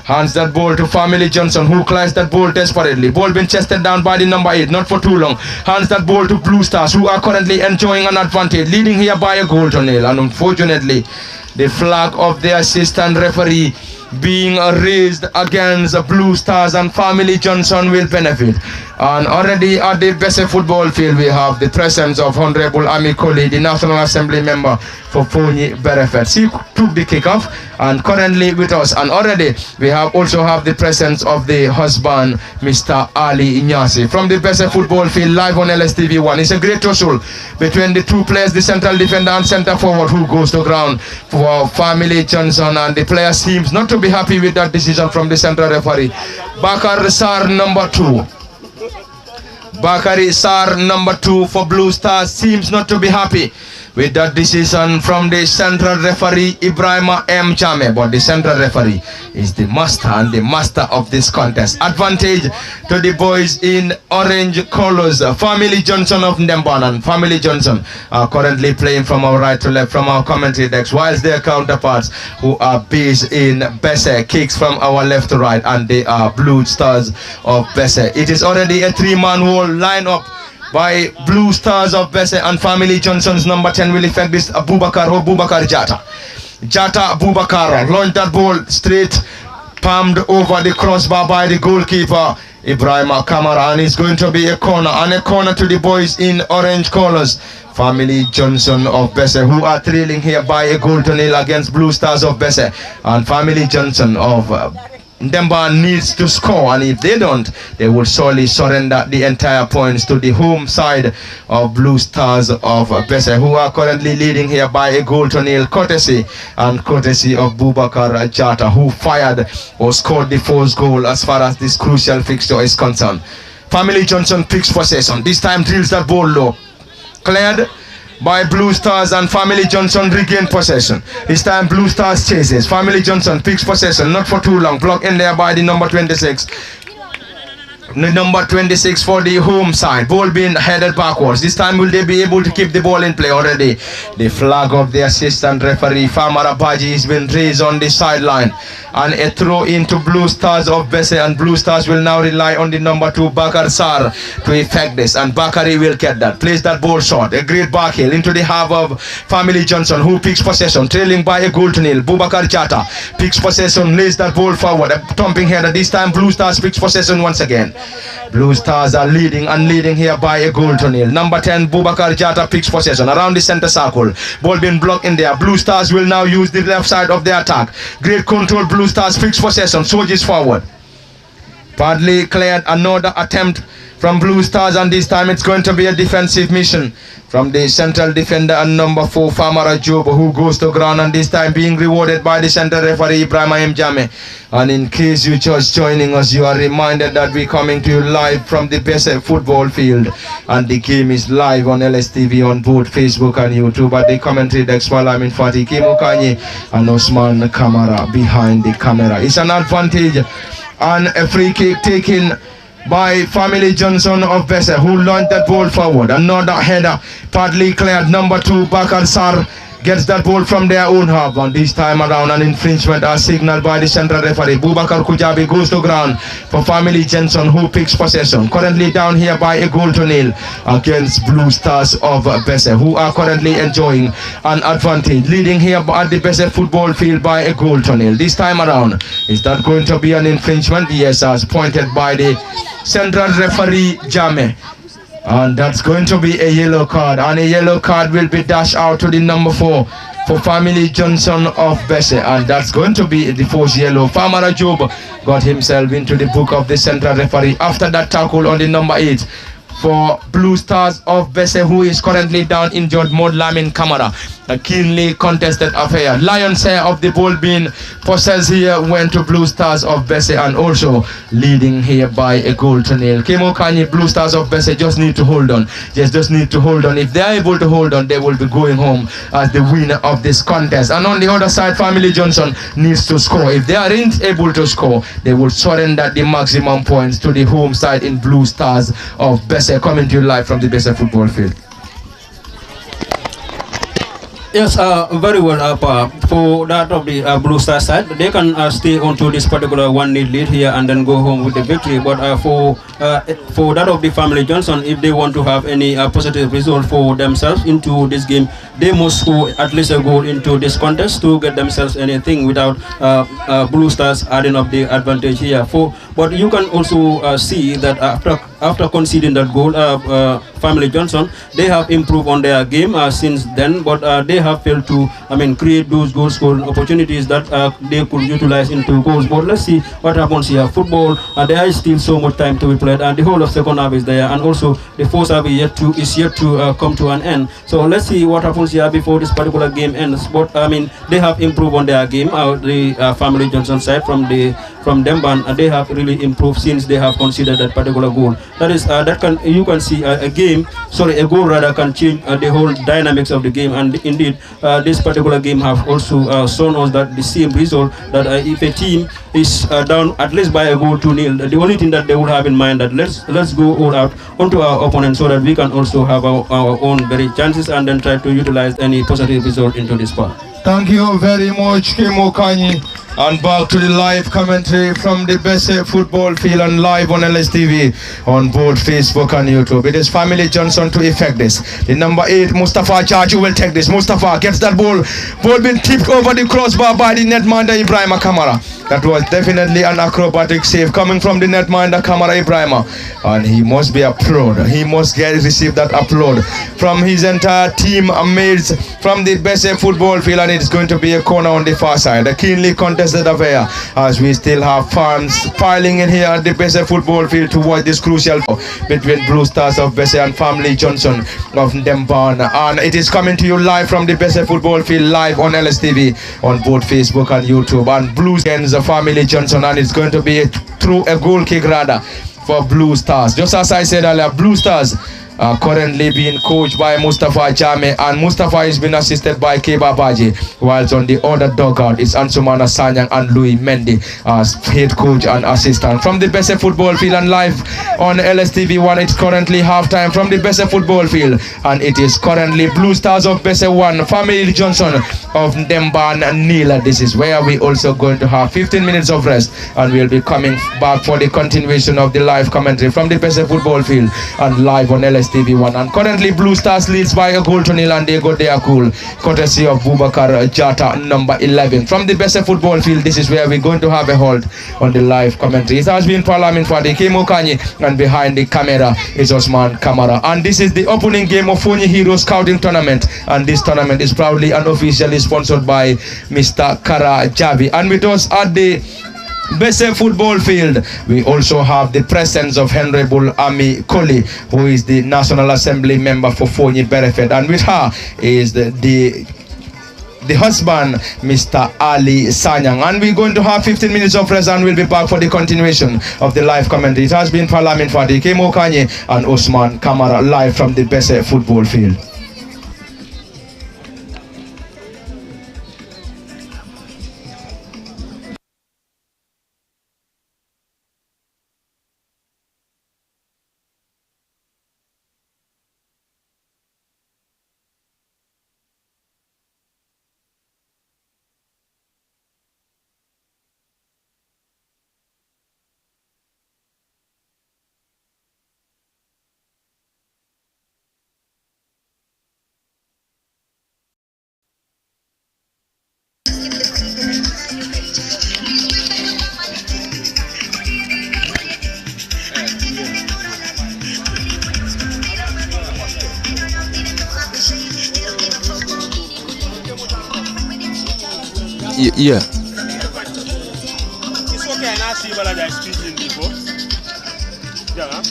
Hands that ball to Family Johnson, who clears that ball desperately. Ball been chested down by the number 8, not for too long. Hands that ball to Blue Stars, who are currently enjoying an advantage, leading here by a goal to nil. And unfortunately, the flag of the assistant referee being raised against Blue Stars, and Family Johnson will benefit. And already at the Besse football field, we have the presence of Honorable Ami Koli, the National Assembly member for Foni Berefet. She took the kickoff and currently with us. And already we also have the presence of the husband, Mr. Ali Inyasi, from the Besse football field, live on LSTV1. It's a great tussle between the two players, the central defender and center forward, who goes to ground for Family Johnson. And the player seems not to be happy with that decision from the central referee. Bakar Sar, number 2. Bakari Sar, number 2 for Blue Stars, seems not to be happy with that decision from the central referee Ibrahima M. Jame. But the central referee is the master and the master of this contest. Advantage to the boys in orange colors, Family Johnson of Ndemban. And Family Johnson are currently playing from our right to left from our commentary decks, whilst their counterparts who are based in Besse kicks from our left to right, and they are Blue Stars of Besse. It is already a 3-man wall lineup by Blue Stars of Besse, and Family Johnson's number 10 will effect this Abubakar Jata. Jata Abubakar launched that ball straight, palmed over the crossbar by the goalkeeper Ibrahim Kamara, and it's going to be a corner, and a corner to the boys in orange colors, Family Johnson of Besse, who are trailing here by a goal to nil against Blue Stars of Besse. And Family Johnson of Ndemban needs to score, and if they don't, they will surely surrender the entire points to the home side of Blue Stars of Besse, who are currently leading here by a goal to nil, courtesy of Bubakar Jata, who fired or scored the first goal as far as this crucial fixture is concerned. Family Johnson picks possession. This time drills that ball low. Cleared. by Blue Stars, and Family Johnson regain possession. This time Blue Stars chases. Family Johnson picks possession, not for too long. Blocked in there by the number 26. Number 26 for the home side. Ball being headed backwards. This time will they be able to keep the ball in play already? The flag of the assistant referee Famara Baji has been raised on the sideline. And a throw into Blue Stars of Besse, and Blue Stars will now rely on the number 2 Bakar Sar to effect this, and Bakari will get that. Plays that ball short. A great back heel into the half of Family Johnson, who picks possession, trailing by a goal to nil. Bubakar Jata picks possession, lays that ball forward. A thumping header. This time Blue Stars picks possession once again. Blue Stars are leading here by a goal to nil. Number 10 Bubakar Jata picks possession around the center circle. Ball being blocked in there. Blue Stars will now use the left side of the attack. Great control. Blue Stars picks possession. Soldiers forward. Badly cleared. Another attempt from Blue Stars, and this time it's going to be a defensive mission from the central defender and number 4 Famara Job, who goes to ground, and this time being rewarded by the central referee Ibrahim M. Jame. And in case you just joining us, you are reminded that we're coming to you live from the Besse football field, and the game is live on LSTV on both Facebook and YouTube. At the commentary desk, while I'm in Fatih Kimukanye and Osman Kamara behind the camera. It's an advantage, and a free kick taken by Family Johnson of Besse, who launched that ball forward. Another header, partly cleared. Number 2 Bakar Sar gets that ball from their own half, and this time around an infringement as signaled by the central referee. Bubakar Kujabi goes to ground for Family Johnson, who picks possession. Currently down here by a goal to nil against Blue Stars of Besse, who are currently enjoying an advantage, leading here at the Besse football field by a goal to nil. This time around, is that going to be an infringement? Yes, as pointed by the central referee Jame. And that's going to be a yellow card, and a yellow card will be dashed out to the number 4 for Family Johnson of Besse, and that's going to be the 4th yellow. Famara Job got himself into the book of the central referee after that tackle on the number 8 for Blue Stars of Besse, who is currently down injured. Mod Lamin Kamara. A keenly contested affair. Lion's share of the ball being possessed here went to Blue Stars of Besse, and also leading here by a goal to nil. Kemo Kanye, Blue Stars of Besse just need to hold on. Just need to hold on. If they are able to hold on, they will be going home as the winner of this contest. And on the other side, Family Johnson needs to score. If they aren't able to score, they will surrender the maximum points to the home side in Blue Stars of Besse. Coming to you live from the Besse football field. Yes, very well. For that of the Blue Star side, they can stay onto this particular 1-0 lead here and then go home with the victory. But for that of the Family Johnson, if they want to have any positive result for themselves into this game, they must score at least a goal into this contest to get themselves anything without Blue Stars adding up the advantage here. But you can also see that after conceding that goal, Family Johnson, they have improved on their game since then, but they have failed to, create those goal scoring opportunities that they could utilize into goals. But let's see what happens here. Football, there is still so much time to be played, and the whole of second half is there, and also the first half is yet to come to an end. So let's see what happens here before this particular game ends. But they have improved on their game. The Family Johnson side from Demban, they have really improved since they have considered that particular goal. That is you can see a goal rather can change the whole dynamics of the game. And indeed, this particular game have also shown us that the same result, that if a team is down at least by a goal to nil, the only thing that they would have in mind that let's go all out onto our opponent so that we can also have our own very chances and then try to utilize any positive result into this part. Thank you very much, Kemo Kanyi. And back to the live commentary from the Besse football field and live on LSTV on both Facebook and YouTube. It is Family Johnson to effect this. The number 8, Mustafa Chaju, will take this. Mustafa gets that ball. Ball being tipped over the crossbar by the netminder Ibrahim Kamara. That was definitely an acrobatic save coming from the netminder Kamara Ibrahim. And he must be applauded. He must receive that applaud from his entire team mates from the Besse football field. And it's going to be a corner on the far side. A keenly contested affair as we still have fans piling in here at the Besse football field to watch this crucial between Blue Stars of Besse and Family Johnson of Demban. And it is coming to you live from the Besse football field, live on LSTV on both Facebook and YouTube. And Blue against Family Johnson, and it's going to be through a goal kick rather for Blue Stars. Just as I said earlier, Blue Stars currently being coached by Mustafa Jame, and Mustafa is being assisted by Keba Baji, whilst on the other dugout is Ansumana Sanyang and Louis Mendy as head coach and assistant. From the Besse football field and live on LSTV1, it's currently halftime from the Besse football field, and it is currently Blue Stars of Besse 1, Family Johnson of Demban Nila. This is where we also going to have 15 minutes of rest, and we'll be coming back for the continuation of the live commentary from the Besse football field and live on LSTV1. And currently Blue Stars leads by a goal to nil, and they go there cool, courtesy of Bubakar Jata, number 11. From the Besse football field, this is where we're going to have a hold on the live commentary. It has been Parliament for the Kemo Kanyi, and behind the camera is Osman Kamara. And this is the opening game of Foni Hero Scouting Tournament, and this tournament is proudly and officially sponsored by Mr. Kara Javi. And with us at the Besse football field, we also have the presence of Honorable Ami Koli, who is the National Assembly member for Foni Berefed, and with her is the husband, Mr. Ali Sanyang. And we're going to have 15 minutes of rest, and we'll be back for the continuation of the live commentary. It has been Parliament for the Kemo Kanye and Osman Kamara live from the Besse football field. Yeah. It's okay, and I see what I speaking before. Yeah.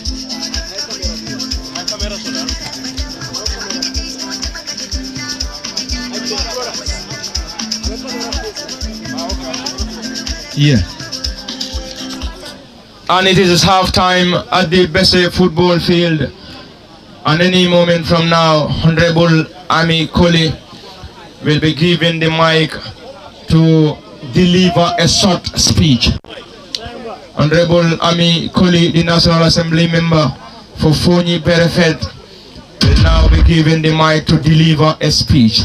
Yeah. And it is half time at the Besse football field, and any moment from now, Honorable Ami Koli will be given the mic to deliver a short speech. Honorable Ami Koli, the National Assembly member for Foni Berefed, will now be given the mic to deliver a speech.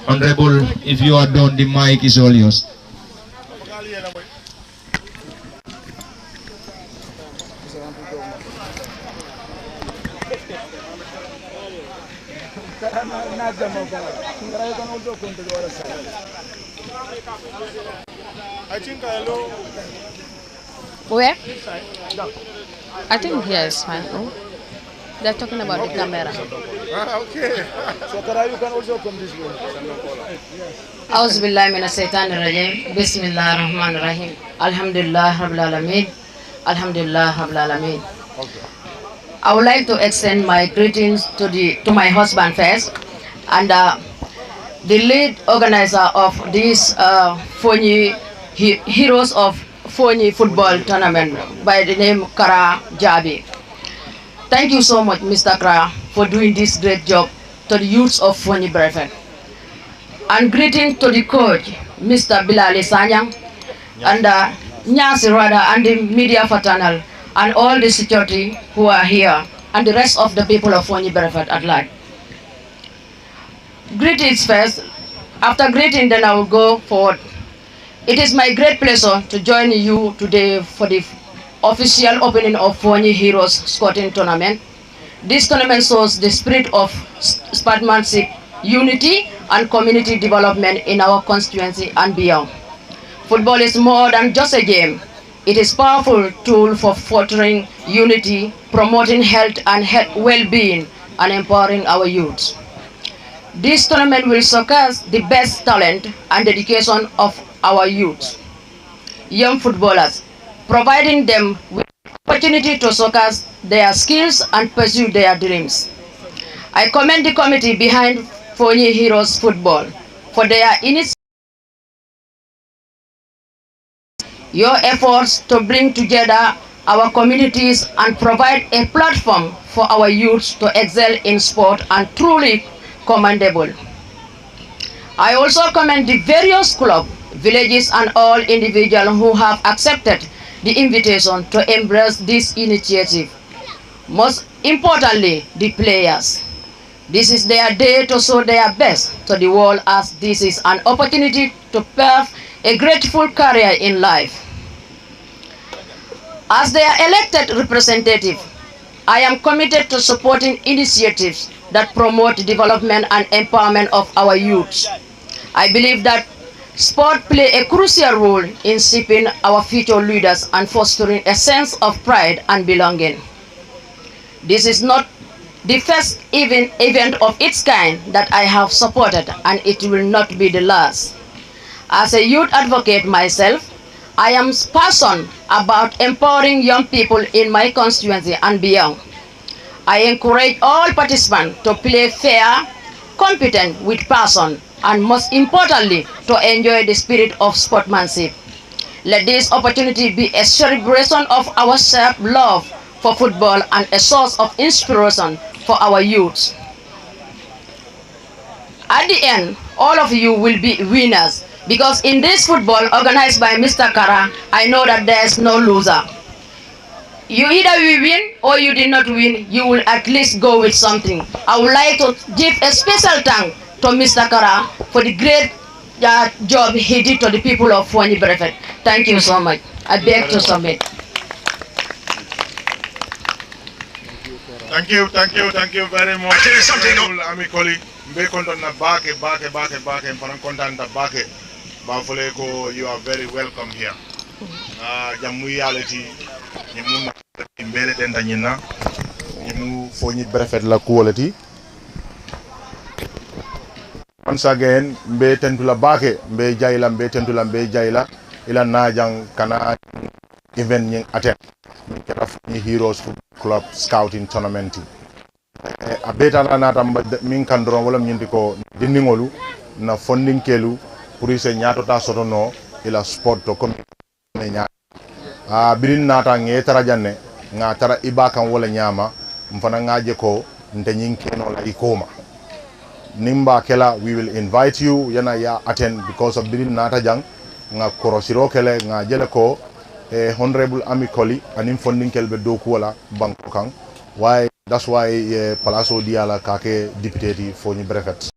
Honorable, if you are done, the mic is all yours. I think hello. Where? I think here is fine. Oh, they're talking about the camera. Okay. So Kara, you can also come this way. Auzu billahi minash shaitanir rajim. Bismillahir rahmanir rahim. Alhamdulillah rabbil alamin. Alhamdulillah rabbil alamin. I would like to extend my greetings to my husband first, and the lead organizer of this Foni Heroes of Foni football tournament by the name Kara Jabi. Thank you so much, Mr. Kara, for doing this great job to the youths of Foni Berefed. And greeting to the coach, Mr. Bilali Sanyang, and Nyasi Rada, and the media fraternal, and all the security who are here, and the rest of the people of Foni Berefed at large. Greetings first. After greeting, then I will go forward. It is my great pleasure to join you today for the official opening of Foni Heroes Scouting Tournament. This tournament shows the spirit of sportsmanship, unity, and community development in our constituency and beyond. Football is more than just a game. It is a powerful tool for fostering unity, promoting health and well-being, and empowering our youth. This tournament will showcase the best talent and dedication of our youth, young footballers, providing them with opportunity to showcase their skills and pursue their dreams. I commend the committee behind Foni Heroes Football for their initiative, your efforts to bring together our communities and provide a platform for our youths to excel in sport and truly commendable. I also commend the various clubs, villages and all individuals who have accepted the invitation to embrace this initiative. Most importantly, the players. This is their day to show their best to the world, as this is an opportunity to pave a grateful career in life. As their elected representative, I am committed to supporting initiatives that promote development and empowerment of our youths. I believe that sport plays a crucial role in shaping our future leaders and fostering a sense of pride and belonging. This is not the first event of its kind that I have supported, and it will not be the last. As a youth advocate myself, I am passionate about empowering young people in my constituency and beyond. I encourage all participants to play fair, competent, with passion, and most importantly, to enjoy the spirit of sportsmanship. Let this opportunity be a celebration of our shared love for football and a source of inspiration for our youths. At the end, all of you will be winners, because in this football organized by Mr. Kara, I know that there is no loser. You either will win or you did not win, you will at least go with something. I would like to give a special thank to Mr. Kara for the great job he did to the people of Foni Brevet. Thank you so much. I beg to submit. Thank you very much. I tell you something, no? Ami Koli, mbe konton na bake, mpanan kontan na bake. Bafole ko, you are very welcome here. Jamu reality, nimu mbele tenda nyina, nimu Foni Brevet la quality. Once again, mbe tentula bake, mbe jaila, ila najang kana event nying attend. Foni Heroes Football Club Scouting Tournament. A beta na nata min kandron wala nyindi ko dindingolu na funding kelu pour se nyato ta soto no ila sport to comme nya birin nata nge tara janne nga tara ibakan wala nyama mfana ngaje ko nte nyinkeno la ikoma nimba kela, we will invite you yana ya attend because of birin nata jang nga korosiro kele nga jele ko honorable amicoli anim funding kelbe doku wala banko kan. Why that's why Palazzo Diala kake deputy Foni Brevet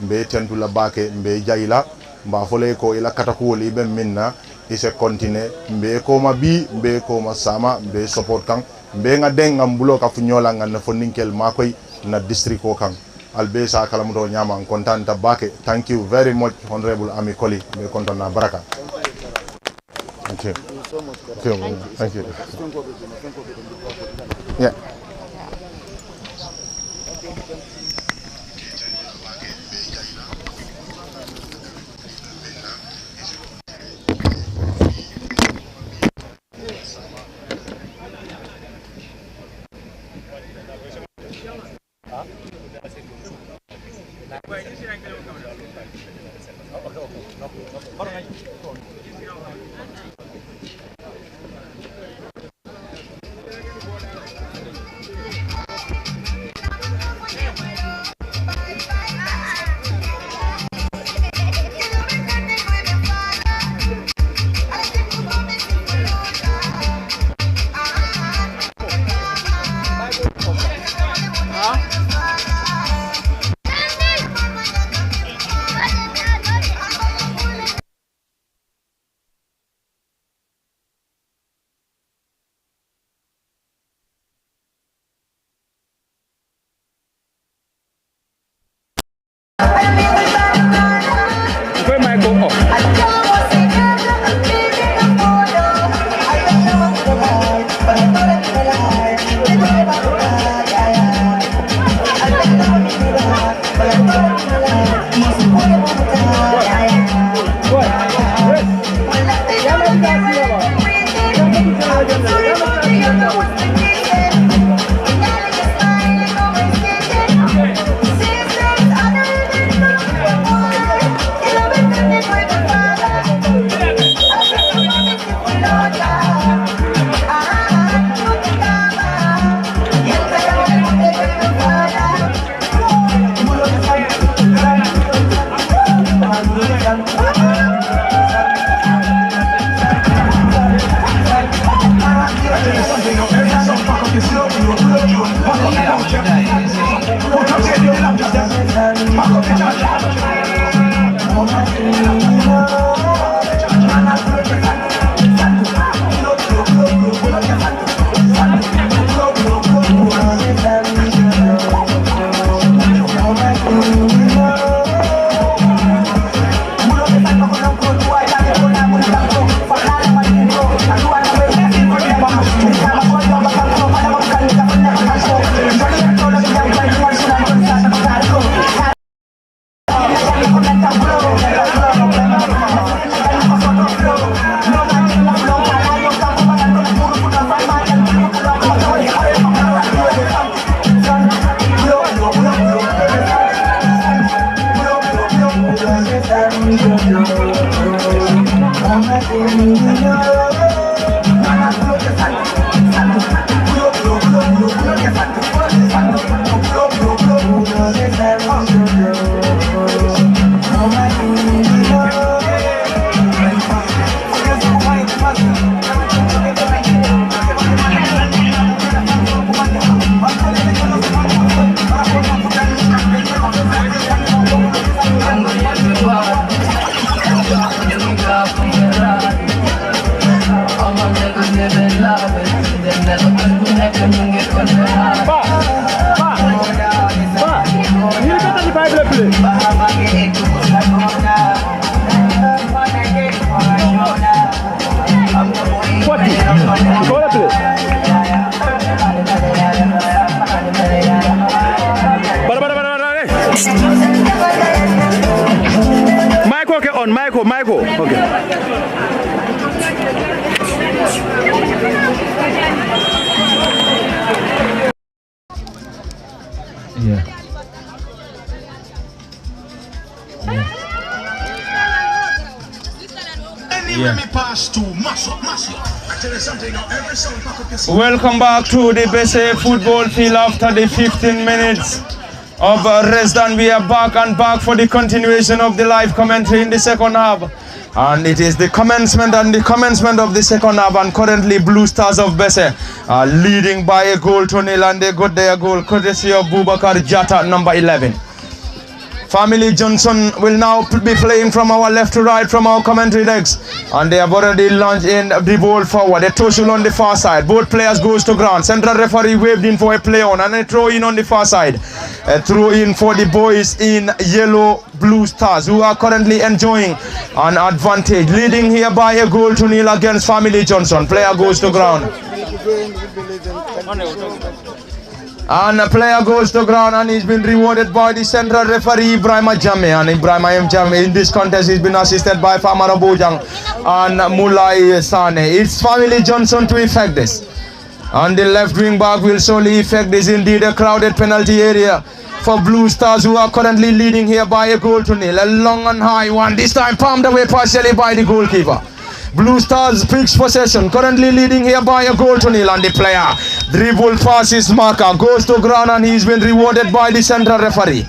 mbe tentula bake mbe jaila mba fole ko ila katakuwol ibe minna ise continue mbe ko ma bi mbe ko ma sama mbe support kan mbe nga den ngam bulo ka fu nyola ngan funding kel makoy na district ko kan albe sa kala mo nyama kontanta bake. Thank you very much honorable amicoli mbe kontana baraka. Thank you. Thank you. Yeah. Yeah. Michael. Okay. Yeah. Welcome back to the Bese football field after the 15 minutes of rest, and we are back for the continuation of the live commentary in the second half. And it is the commencement of the second half, and currently Blue Stars of Bese are leading by a goal to nil, and they got their goal courtesy of Bubakar Jata, number 11. Family Junction will now be playing from our left to right from our commentary decks, and they have already launched in the ball forward. A total on the far side. Both players goes to ground. Central referee waved in for a play on, and a throw in on the far side. A throw in for the boys in yellow Blue Stars, who are currently enjoying an advantage, leading here by a goal to nil against Family Junction. Player goes to ground. And a player goes to ground, and he's been rewarded by the central referee Ibrahima Jammeh. And Ibrahima Jammeh in this contest has been assisted by Famara Bojang and Mulai Sane. It's Family Johnson to effect this. And the left wing back will solely effect this. Indeed a crowded penalty area for Blue Stars, who are currently leading here by a goal to nil. A long and high one, this time palmed away partially by the goalkeeper. Blue Stars picks possession, currently leading here by a goal to nil, and the player dribble past his marker, goes to ground, and he's been rewarded by the central referee.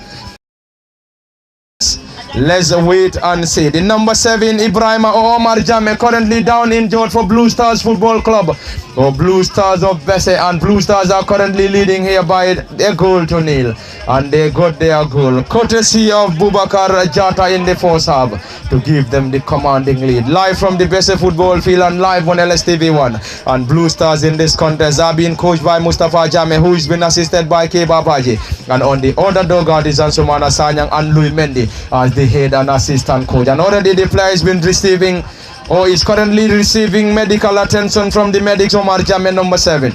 Let's wait and see. The number 7, Ibrahima Omar Jammeh, currently down injured for Blue Stars Football Club. So Blue Stars of Bese, and Blue Stars are currently leading here by a goal to nil. And they got their goal, courtesy of Bubakar Jata in the first half, to give them the commanding lead. Live from the Bese football field and live on LSTV1. And Blue Stars in this contest are being coached by Mustafa Jammeh, who has been assisted by K. Babaji. And on the other dogard is Ansumana Sanyang and Louis Mendy as the head and assistant coach. And already the player has been receiving, or is currently receiving, medical attention from the medics. Omar Jammeh, number 7.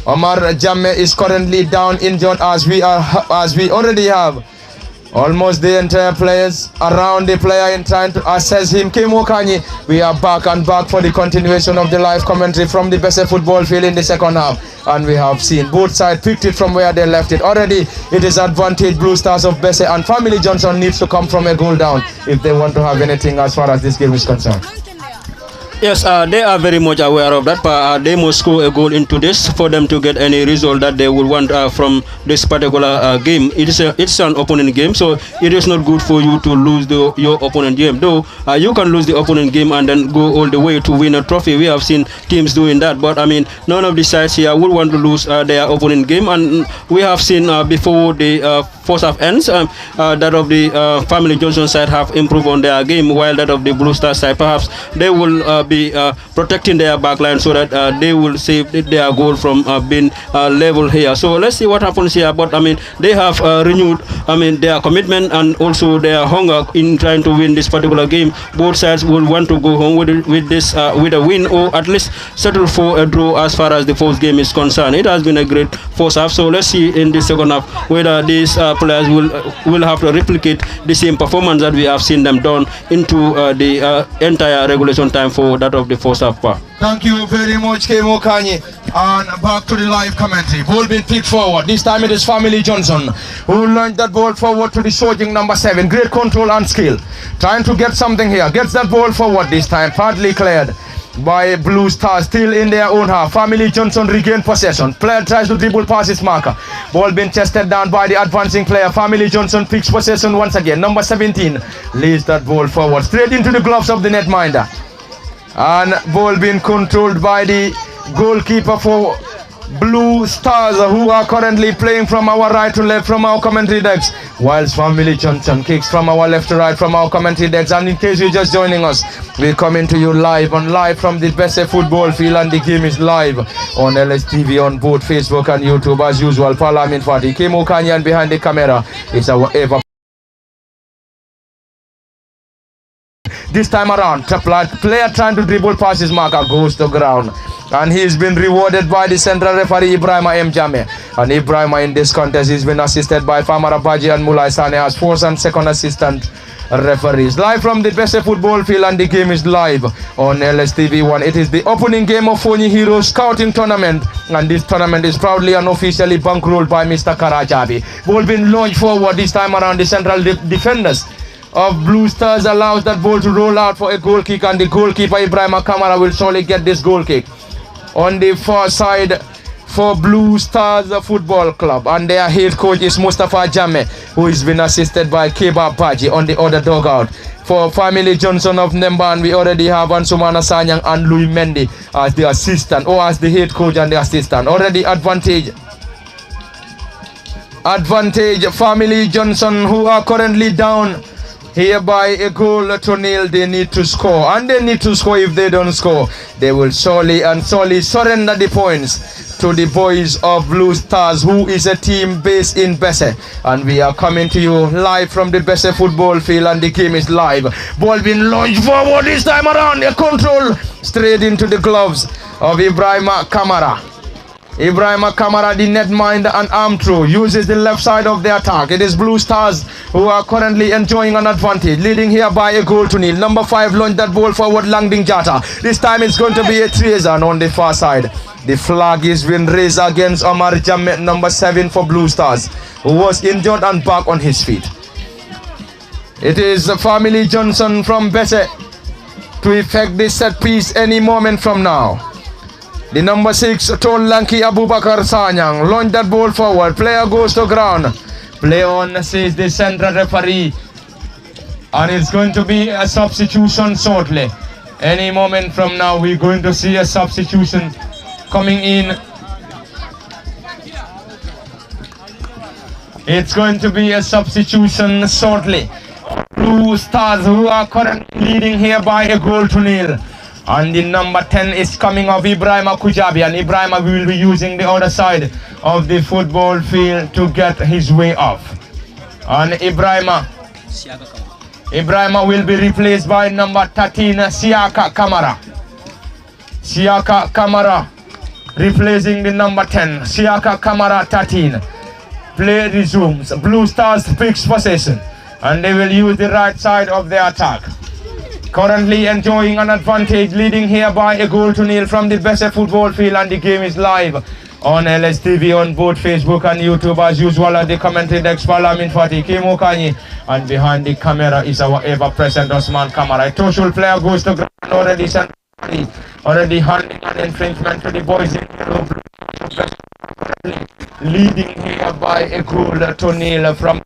Omar Jammeh is currently down injured, as we already have almost the entire players around the player in trying to assess him. Kemo Kanyi, we are back for the continuation of the live commentary from the Bese football field in the second half. And we have seen both sides picked it from where they left it. Already it is advantage Blue Stars of Bese, and Family Johnson needs to come from a goal down if they want to have anything as far as this game is concerned. Yes, they are very much aware of that, but they must score a goal into this for them to get any result that they would want from this particular game. It's an opponent game, so it is not good for you to lose your opponent game. Though you can lose the opponent game and then go all the way to win a trophy. We have seen teams doing that, but I mean, none of the sides here would want to lose their opponent game, and we have seen before the first half ends that of the Family Johnson side have improved on their game, while that of the Blue Star side perhaps they will be protecting their backline so that they will save their goal from being level here. So let's see what happens here. But I mean, they have renewed, I mean, their commitment and also their hunger in trying to win this particular game. Both sides will want to go home with this with a win, or at least settle for a draw as far as the first game is concerned. It has been a great first half. So let's see in the second half whether these players will have to replicate the same performance that we have seen them done into the entire regulation time for that of the first half. Thank you very much, Kemo Kanye. And back to the live commentary. Ball being picked forward. This time it is Family Johnson who launched that ball forward to the surging number 7. Great control and skill. Trying to get something here. Gets that ball forward this time. Partly cleared by Blue Stars, still in their own half. Family Johnson regain possession. Player tries to dribble past his marker. Ball being chested down by the advancing player. Family Johnson picks possession once again. Number 17 leads that ball forward straight into the gloves of the netminder. And ball being controlled by the goalkeeper for Blue Stars, who are currently playing from our right to left from our commentary decks, whilst Family Johnson kicks from our left to right from our commentary decks. And in case you're just joining us, we're coming to you live from the Besse football field, and the game is live on LSTV on both Facebook and YouTube as usual. Parliament Fati, Kemo Kanyan behind the camera is our ever. This time around, player trying to dribble past his marker goes to ground. And he's been rewarded by the central referee Ibrahima M. Jame. And Ibrahima in this contest has been assisted by Famara Baji and Mulai Sane as first and second assistant referees. Live from the Besse football field, and the game is live on LSTV1. It is the opening game of Foni Heroes Scouting Tournament, and this tournament is proudly and officially bankrolled by Mr. Karajabi. Ball being launched forward this time around. The central defenders of Blue Stars allows that ball to roll out for a goal kick, and the goalkeeper Ibrahima Kamara will surely get this goal kick on the far side for Blue Stars Football Club, and their head coach is Mustafa Jame, who has been assisted by Keba Baji on the other dugout. For Family Johnson of Nemban, we already have Ansumana Sanyang and Louis Mendy as the assistant, or as the head coach and the assistant. Already advantage Family Johnson, who are currently down hereby a goal to nil. They need to score, and they need to score. If they don't score, they will surely surrender the points to the boys of Blue Stars, who is a team based in Besse. And we are coming to you live from the Besse football field, and the game is live. Ball being launched forward this time around. A control straight into the gloves of Ibrahima Kamara. Ibrahima Kamara, the netminder and arm throw, uses the left side of the attack. It is Blue Stars who are currently enjoying an advantage, leading here by a goal to nil. Number 5 launched that ball forward, Langding Jata. This time it's going to be a treason on the far side. The flag is being raised against Omar Jamet, number 7 for Blue Stars, who was injured and back on his feet. It is Family Johnson from Besse to effect this set piece any moment from now. The number 6, tall lanky Abubakar Sanyang, launched that ball forward. Player goes to ground. Play on, says the central referee. And it's going to be a substitution shortly. Any moment from now, we're going to see a substitution coming in. It's going to be a substitution shortly. Blue Stars, who are currently leading here by a goal to nil. And the number 10 is coming of Ibrahima Kujabi, and Ibrahima will be using the other side of the football field to get his way off. And Ibrahima will be replaced by number 13, Siaka Kamara. Siaka Kamara replacing the number 10, Siaka Kamara 13. Play resumes. Blue Stars picks possession, and they will use the right side of the attack. Currently enjoying an advantage, leading here by a goal to nil from the Besse football field, and the game is live on LSTV on both Facebook and YouTube as usual. At the commentary desk, Parliament Fati, Kemo Kanyi, and behind the camera is our ever-present Osman Kamara. A Toshul player goes to ground already sent already handing an infringement to the boys in yellow. Leading here by a goal to nil from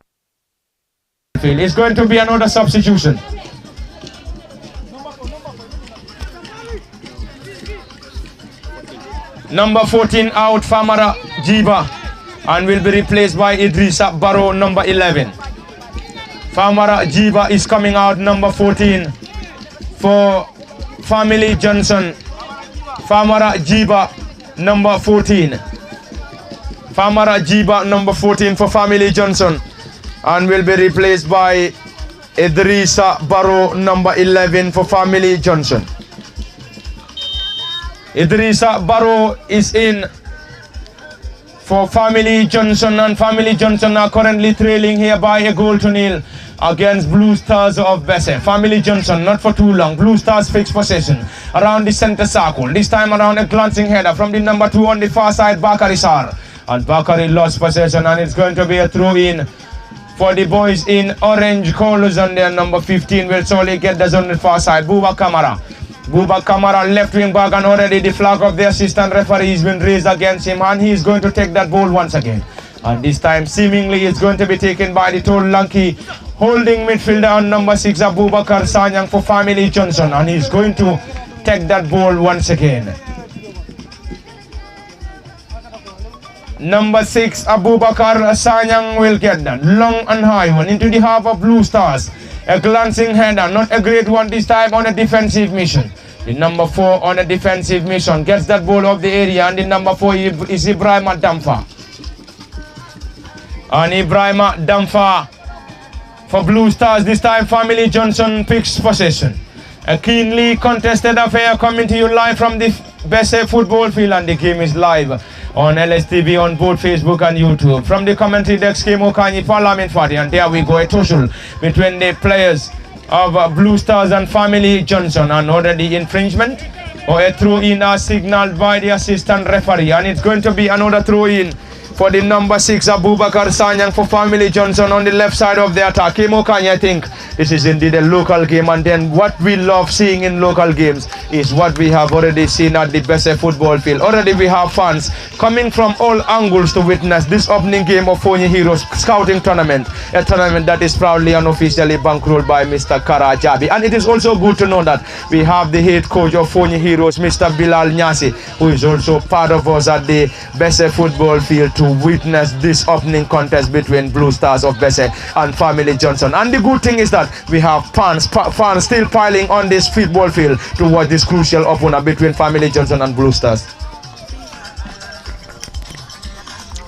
field. It's going to be another substitution. Number 14 out, Famara Jiba, and will be replaced by Idrissa Barrow, number 11. Famara Jiba is coming out, number 14 for Family Johnson. Famara Jiba, number 14. Famara Jiba, number 14 for Family Johnson, and will be replaced by Idrissa Barrow, number 11 for Family Johnson. Idrissa Barrow is in for Family Johnson, and Family Johnson are currently trailing here by a goal to nil against Blue Stars of Besse. Family Johnson, not for too long. Blue Stars fixed possession around the center circle. This time around a glancing header from the number 2 on the far side, Bakari Sar. And Bakari lost possession, and it's going to be a throw in for the boys in orange colors, and their number 15 will solely get the on the far side, Buba Kamara. Buba Kamara, left wing back, and already the flag of the assistant referee has been raised against him, and he is going to take that ball once again. And this time seemingly it's going to be taken by the tall lanky holding midfielder on number 6, Abubakar Sanyang for Family Johnson, and he's going to take that ball once again. Number 6, Abubakar Sanyang will get that long and high one into the half of Blue Stars. A glancing header, not a great one this time, on a defensive mission. The number 4 on a defensive mission gets that ball off the area, and the number 4 is Ibrahima Damfa. And Ibrahima Damfa for Blue Stars. This time Family Johnson picks possession. A keenly contested affair coming to you live from the Besse football field, and the game is live on LSTV on both Facebook and YouTube. From the commentary desk came Okanyi Parliament Party, and there we go, a tussle between the players of Blue Stars and Family Johnson, and already infringement or a throw in as signaled by the assistant referee, and it's going to be another throw in for the number 6, Abubakar Sanyang for Family Johnson on the left side of the attack. Kemo Kanye, I think this is indeed a local game, and then what we love seeing in local games is what we have already seen at the Besse football field. Already we have fans coming from all angles to witness this opening game of Foni Heroes Scouting Tournament, a tournament that is proudly and officially bankrolled by Mr. Kara Jabi. And it is also good to know that we have the head coach of Foni Heroes, Mr. Bilal Nyasi, who is also part of us at the Besse football field to witness this opening contest between Blue Stars of Besse and Family Johnson. And the good thing is that we have fans still piling on this football field to watch this crucial opener between Family Johnson and Blue Stars.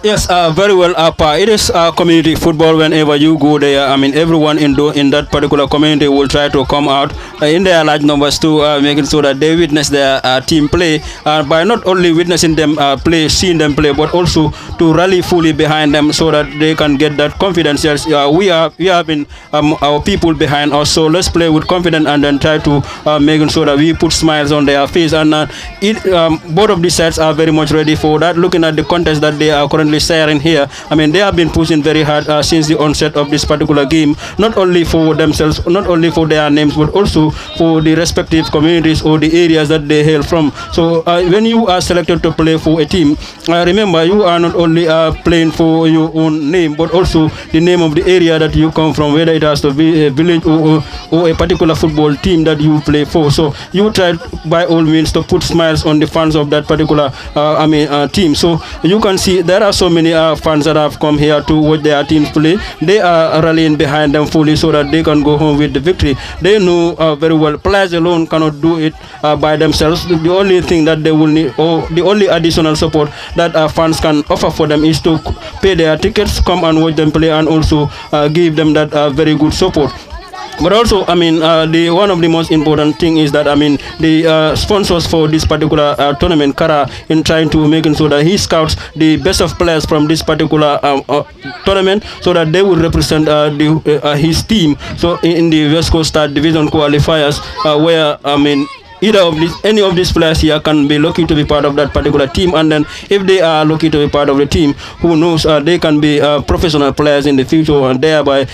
Yes, very well, Pa. It is community football. Whenever you go there, I mean, everyone in that particular community will try to come out in their large numbers to making sure that they witness their team play, by not only witnessing them play, seeing them play, but also to rally fully behind them so that they can get that confidence. Yes, we have been our people behind us, so let's play with confidence and then try to making sure that we put smiles on their face. And both of these sides are very much ready for that. Looking at the contest that they are currently sharing here, I mean, they have been pushing very hard since the onset of this particular game, not only for themselves, not only for their names, but also for the respective communities or the areas that they hail from. So when you are selected to play for a team, remember, you are not only playing for your own name, but also the name of the area that you come from, whether it has to be a village or a particular football team that you play for. So you try by all means to put smiles on the fans of that particular team. So you can see there are so many fans that have come here to watch their teams play. They are rallying behind them fully so that they can go home with the victory. They know very well players alone cannot do it by themselves. The only thing that they will need, or the only additional support that fans can offer for them, is to pay their tickets, come and watch them play, and also give them that very good support. But also, I mean, the one of the most important thing is that, I mean, the sponsors for this particular tournament, Kara, in trying to making sure that he scouts the best of players from this particular tournament, so that they will represent his team. So in the West Coast Star Division qualifiers, where, I mean, any of these players here can be lucky to be part of that particular team, and then if they are lucky to be part of the team, who knows, they can be professional players in the future, and thereby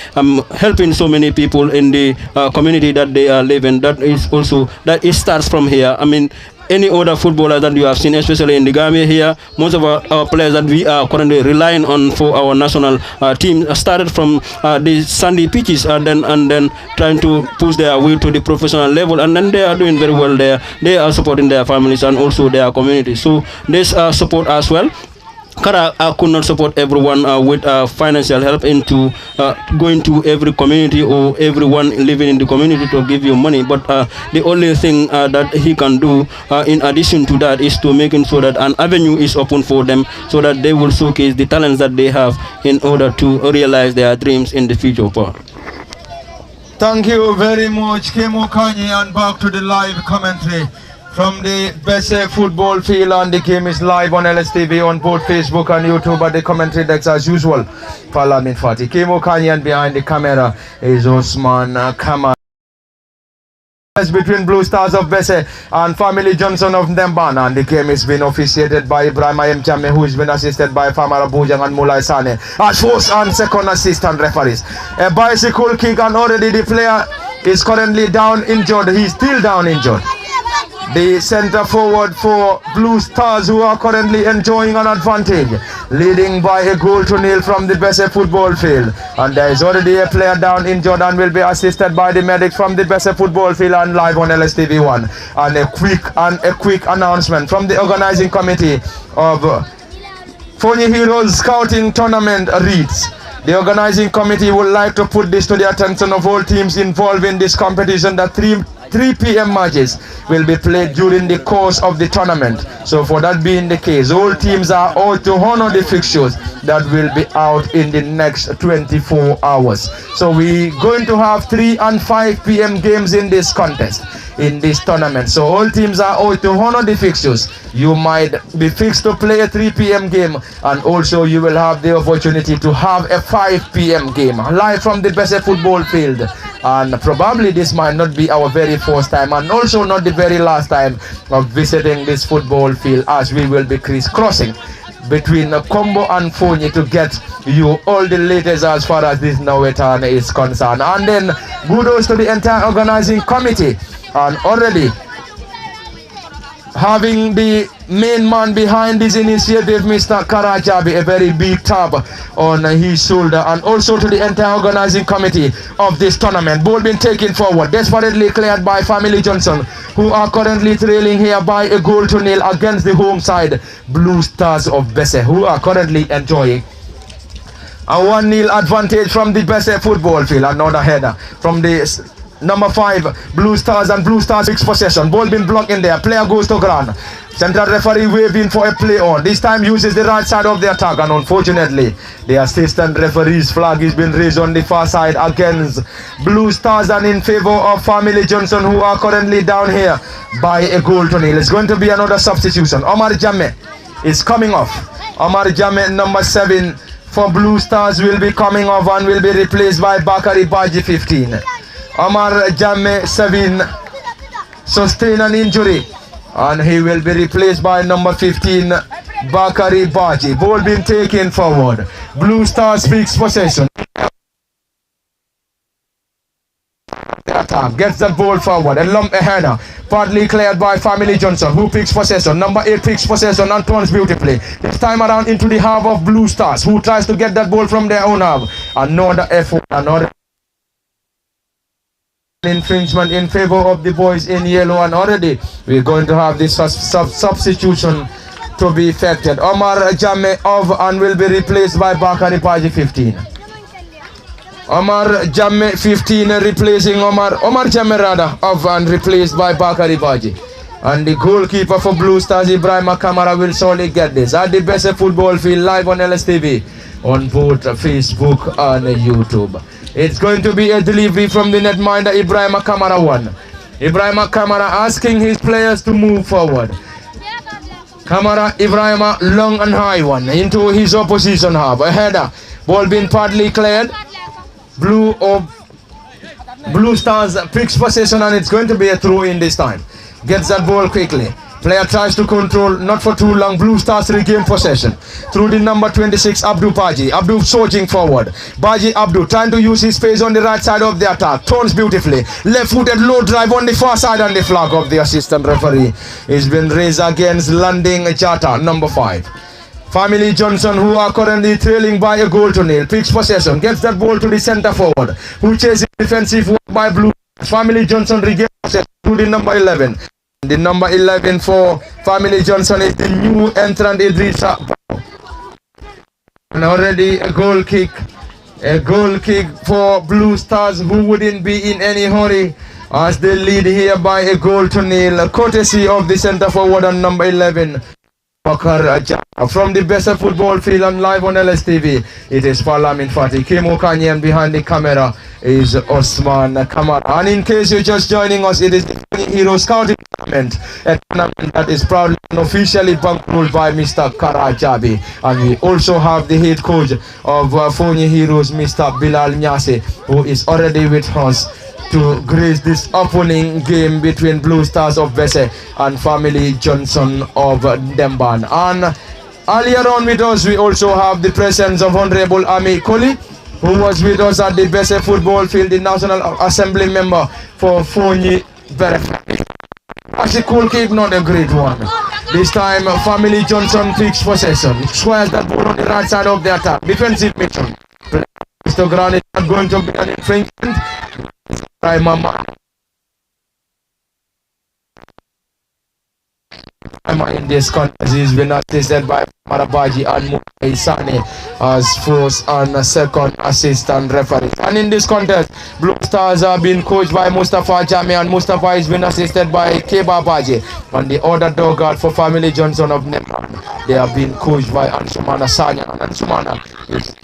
helping so many people in the community that they live in. That it starts from here. I mean, any other footballer that you have seen, especially in the Gambia here, most of our players that we are currently relying on for our national team started from the sandy pitches and then trying to push their way to the professional level, and then they are doing very well there. They are supporting their families and also their community. So there's support as well. Kara could not support everyone with financial help into going to every community or everyone living in the community to give you money. But the only thing that he can do in addition to that is to making sure that an avenue is open for them so that they will showcase the talents that they have in order to realize their dreams in the future. Thank you very much, Kemo Kanye, and back to the live commentary from the Besse football field, and the game is live on LSTV on both Facebook and YouTube, at the commentary decks as usual. Parlamin Fati, Kemo Kanye, and behind the camera is Osman Kamara. Between Blue Stars of Besse and Family Junction of Ndembana, and the game has been officiated by Ibrahim M. Jame, who has been assisted by Famara Bujang and Mulai Sane as first and second assistant referees. A bicycle kick, and already the player is currently down injured. He's still down injured. The center forward for Blue Stars, who are currently enjoying an advantage, leading by a goal to nil from the Besse football field. And there is already a player down injured and will be assisted by the medics from the Besse football field and live on LSTV1. And a quick announcement from the organizing committee of Foni Heroes Scouting Tournament reads: the organizing committee would like to put this to the attention of all teams involved in this competition that 3 p.m. matches will be played during the course of the tournament. So for that being the case, all teams are out to honor the fixtures that will be out in the next 24 hours. So we're going to have 3 and 5 p.m. games in this contest, in this tournament. So all teams are out to honor the fixtures. You might be fixed to play a 3 p.m. game, and also you will have the opportunity to have a 5 p.m. game live from the Besse football field. And probably this might not be our very first time, and also not the very last time of visiting this football field, as we will be crisscrossing between Combo and Foni to get you all the latest as far as this Nawetan is concerned. And then kudos to the entire organizing committee, and already having the main man behind this initiative, Mr. Karajabi, a very big tab on his shoulder, and also to the entire organizing committee of this tournament. Ball being taken forward, desperately cleared by Family Johnson, who are currently trailing here by a goal to nil against the home side, Blue Stars of Besse, who are currently enjoying a 1-0 advantage from the Besse football field. Another header from the number 5 Blue Stars, and Blue Stars 6 possession. Ball been blocked in there. Player goes to ground. Central referee waving for a play on. This time uses the right side of the attack, and unfortunately the assistant referee's flag has been raised on the far side against Blue Stars and in favor of Family Johnson, who are currently down here by a goal to nil. It's going to be another substitution. Omar Jame is coming off. Omar Jame, number 7 for Blue Stars, will be coming off and will be replaced by Bakari Baji, 15. Omar Jame 7 sustained an injury, and he will be replaced by number 15 Bakari Baji. Ball being taken forward. Blue Stars picks possession. Gets that ball forward. A lump header, partly cleared by Family Johnson, who picks possession. Number 8 picks possession and turns beautifully. This time around into the half of Blue Stars, who tries to get that ball from their own half. Another effort, another infringement in favor of the boys in yellow, and already we're going to have this substitution to be effected. Omar Jame of and will be replaced by Bakari Paji, 15. Omar Jame 15 replacing Omar Jame rather of and replaced by Bakari Baji. And the goalkeeper for Blue Stars, Ibrahim Kamara, will surely get this at the Besse football field live on LSTV on both Facebook and YouTube. It's going to be a delivery from the netminder Ibrahim Kamara 1. Ibrahim Kamara asking his players to move forward. Kamara, Ibrahim, long and high one into his opposition half. A header. Ball being partly cleared. Blue Stars picks possession, and it's going to be a throw in this time. gets that ball quickly. Player tries to control, not for too long. Blue Stars regain possession through the number 26, Abdul Baji. Abdul surging forward. Baji Abdul trying to use his pace on the right side of the attack. Turns beautifully. Left-footed low drive on the far side, and the flag of the assistant referee has been raised against landing Jata, number 5. Family Johnson, who are currently trailing by a goal to nil, picks possession, gets that ball to the centre forward, who chases defensive work by Blue. Family Johnson regains possession to the number 11. The number 11 for Family Johnson is the new entrant Idrissa. And already a goal kick for Blue Stars, who wouldn't be in any hurry as they lead here by a goal to nil, courtesy of the centre forward and number 11. From the best football field and live on LSTV, it is Parlament Fati Kimo Kanye, and behind the camera is Osman Kamara. And in case you're just joining us, it is the Hero Scouting Tournament, a tournament that is proudly and officially bankrolled by Mr. Karajabi. And we also have the head coach of Foni Heroes, Mr. Bilal Nyase, who is already with us to grace this opening game between Blue Stars of Bese and Family Johnson of Demban. And earlier on with us, we also have the presence of Honorable Ami Koli, who was with us at the Bese football field, the National Assembly member for Foni Berefani. As a cool kick, not a great one. This time, Family Johnson picks possession, squares that ball on the right side of the attack. Defensive mission. Mr. Grant is not going to be an infringement. Mama in this contest is been assisted by Marabaji and Mukai as first and second assistant referee. And in this contest, Blue Stars are being coached by Mustafa Jame, and Mustafa has been assisted by Keba Baji. And the other dog guard for Family Johnson of Neman, they have been coached by Ansumana Sanya, and Ansumana is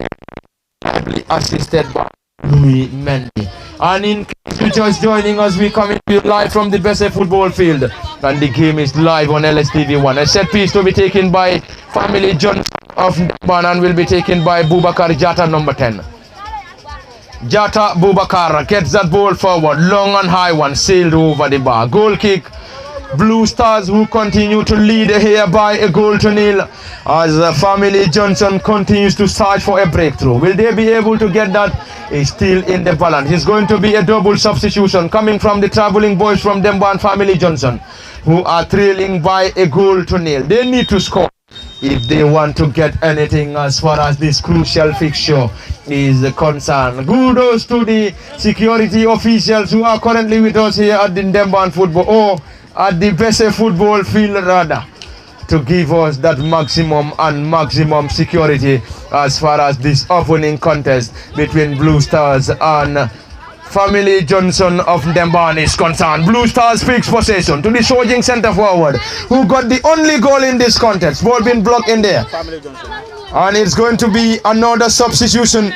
assisted by Louis Mendy. And in case you're just joining us, we coming to you live from the Bese football field, and the game is live on LSTV1. A set piece to be taken by Family Johnson of Demban and will be taken by Bubakar Jata, number 10. Jata Bubakar gets that ball forward, long and high one, sailed over the bar. Goal kick. Blue Stars, who continue to lead here by a goal to nil as Family Johnson continues to search for a breakthrough. Will they be able to get that? Is still in the balance. It's going to be a double substitution coming from the traveling boys from Demban Family Johnson, who are trailing by a goal to nil. They need to score if they want to get anything as far as this crucial fixture is concerned. Kudos to the security officials who are currently with us here at the Demban football, or at the Bese football field rather, to give us that maximum security as far as this opening contest between Blue Stars and Family Johnson of Demban is concerned. Blue Stars picks possession to the surging centre forward, who got the only goal in this contest. Ball been blocked in there, and it's going to be another substitution